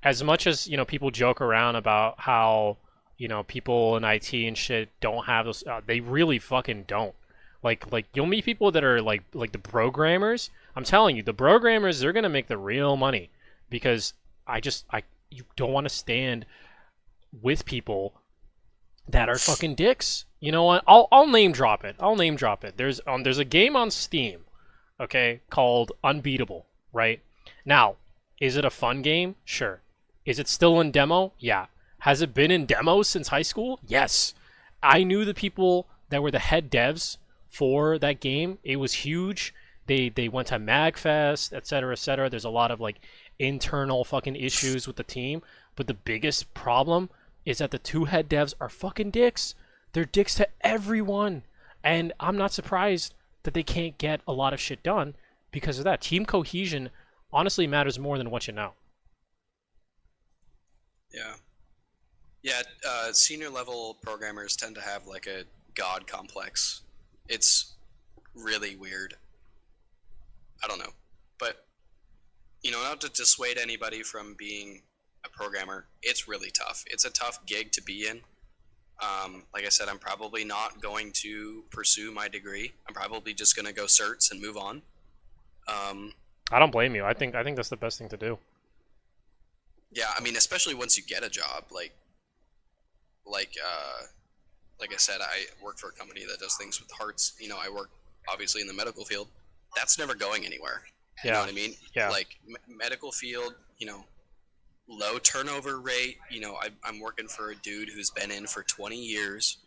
as much as people joke around about how people in IT and shit don't have those, they really fucking don't. Like you'll meet people that are like the programmers. I'm telling you, the programmers, they're gonna make the real money because I you don't want to stand with people that are fucking dicks. You know what? I'll name drop it. I'll name drop it. There's a game on Steam, okay, called Unbeatable, right? Now, is it a fun game? Sure. Is it still in demo? Yeah. Has it been in demo since high school? Yes. I knew the people that were the head devs for that game. It was huge. They went to MagFest, et cetera, et cetera. There's a lot of like internal fucking issues with the team, but the biggest problem is that the two head devs are fucking dicks. They're dicks to everyone. And I'm not surprised that they can't get a lot of shit done because of that. Team cohesion honestly matters more than what you know. yeah. Yeah, senior level programmers tend to have like a god complex. It's really weird. I don't know. But, not to dissuade anybody from being a programmer, it's really tough. It's a tough gig to be in. Like I said, I'm probably not going to pursue my degree. I'm probably just going to go certs and move on. I don't blame you. I think that's the best thing to do. Yeah, I mean, especially once you get a job, like I said, I work for a company that does things with hearts. I work obviously in the medical field. That's never going anywhere. You know Yeah. what I mean? Yeah. Like medical field, low turnover rate. I'm working for a dude who's been in for 20 years.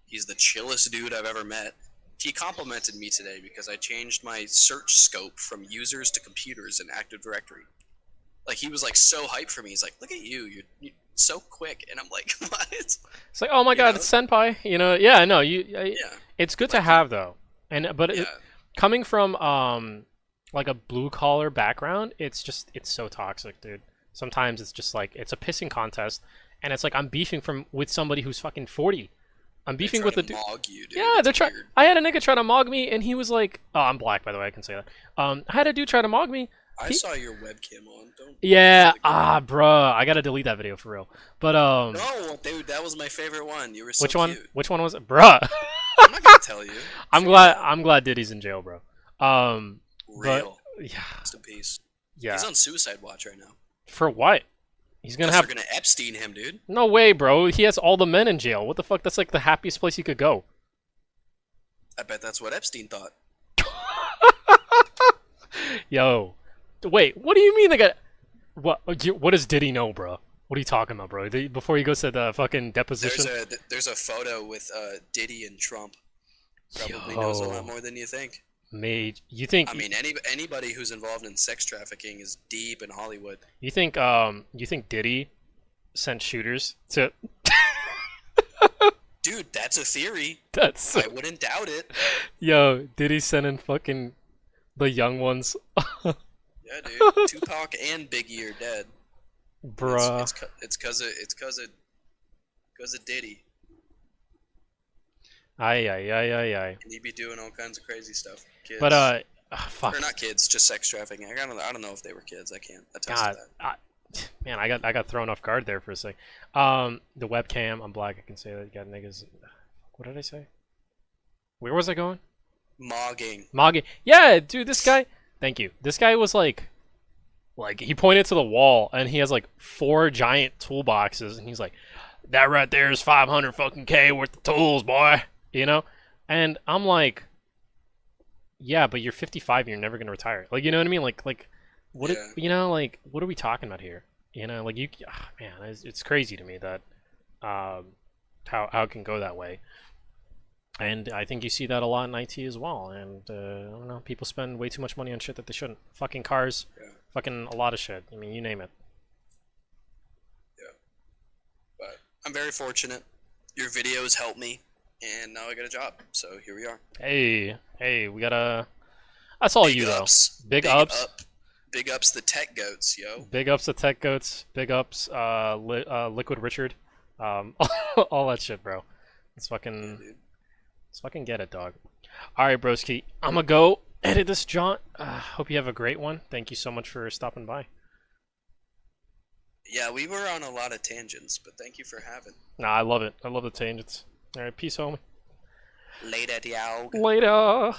He's the chillest dude I've ever met. He complimented me today because I changed my search scope from users to computers in Active Directory. Like he was like so hyped for me. He's like, "Look at you, you're so quick," and I'm like, "What?" It's like, oh my You god, know? it's senpai. Yeah, no, Yeah, it's good to like have though, but yeah, coming from like a blue collar background, it's so toxic, dude. Sometimes it's just like it's a pissing contest, and it's like I'm beefing with somebody who's fucking 40. I'm they beefing try with to a dude. mog you, dude. Yeah, It's they're trying. weird. I had a nigga try to mog me, and he was like, "Oh, I'm black, by the way. I can say that." I had a dude try to mog me. I He, saw your webcam on. Don't. yeah, Really good. bruh, I gotta delete that video for real. But No, dude, that was my favorite one. You were so which one? cute. Which one was it, bruh? I'm not gonna tell you. I'm Figure glad. it out. I'm glad Diddy's in jail, bro. But Real. yeah, Rest in peace. yeah. He's on suicide watch right now. For what? He's gonna Because have they're gonna Epstein him, dude. no way, bro. He has all the men in jail. What the fuck? That's like the happiest place he could go. I bet that's what Epstein thought. Yo, wait. What do you mean they got? What does Diddy know, bro? What are you talking about, bro? Before he goes to the fucking deposition. There's a photo with Diddy and Trump. Probably knows a lot Yo, more than you think. mate. You think? I mean, anybody who's involved in sex trafficking is deep in Hollywood. You think? You think Diddy sent shooters to? Dude, that's a theory. That's so, I wouldn't doubt it. yo. Diddy sending fucking the young ones, Yeah, dude. Tupac and Biggie are dead. bruh. It's cause of Diddy. Ay. And he'd be doing all kinds of crazy stuff. Kids. But fuck. Or not kids, just sex trafficking. I don't know if they were kids. I can't attest God, to that. Man, I got thrown off guard there for a sec. The webcam. I'm black. I can say that. You got niggas. What did I say? Where was I going? Mogging. Mogging. Yeah, dude. This guy. Thank you. This guy was like he pointed to the wall, and he has like 4 giant toolboxes, and he's like, "That right there is 500 fucking K worth of tools, boy." You know, and I'm like, "Yeah, but you're 55, and you're never gonna retire." Like, you know what I mean? Like, what? Yeah. You know, like, what are we talking about here? You know, like man, it's crazy to me that how it can go that way. And I think you see that a lot in IT as well. And I don't know, people spend way too much money on shit that they shouldn't. Fucking cars, Yeah. fucking a lot of shit. I mean, you name it. Yeah. But I'm very fortunate. Your videos helped me, and now I got a job. So here we are. Hey, we gotta. That's all Big you ups. though. Big ups. Big ups the tech goats, yo. Big ups to Tech Goats. Big ups, Liquid Richard. All that shit, bro. Let's Yeah, fucking, dude. let's fucking get it, dog. All right, broski. I'm gonna go edit this jaunt. Hope you have a great one. Thank you so much for stopping by. Yeah, we were on a lot of tangents, but thank you for having. Nah, I love it. I love the tangents. All right, peace, homie. Later, Diog. Later.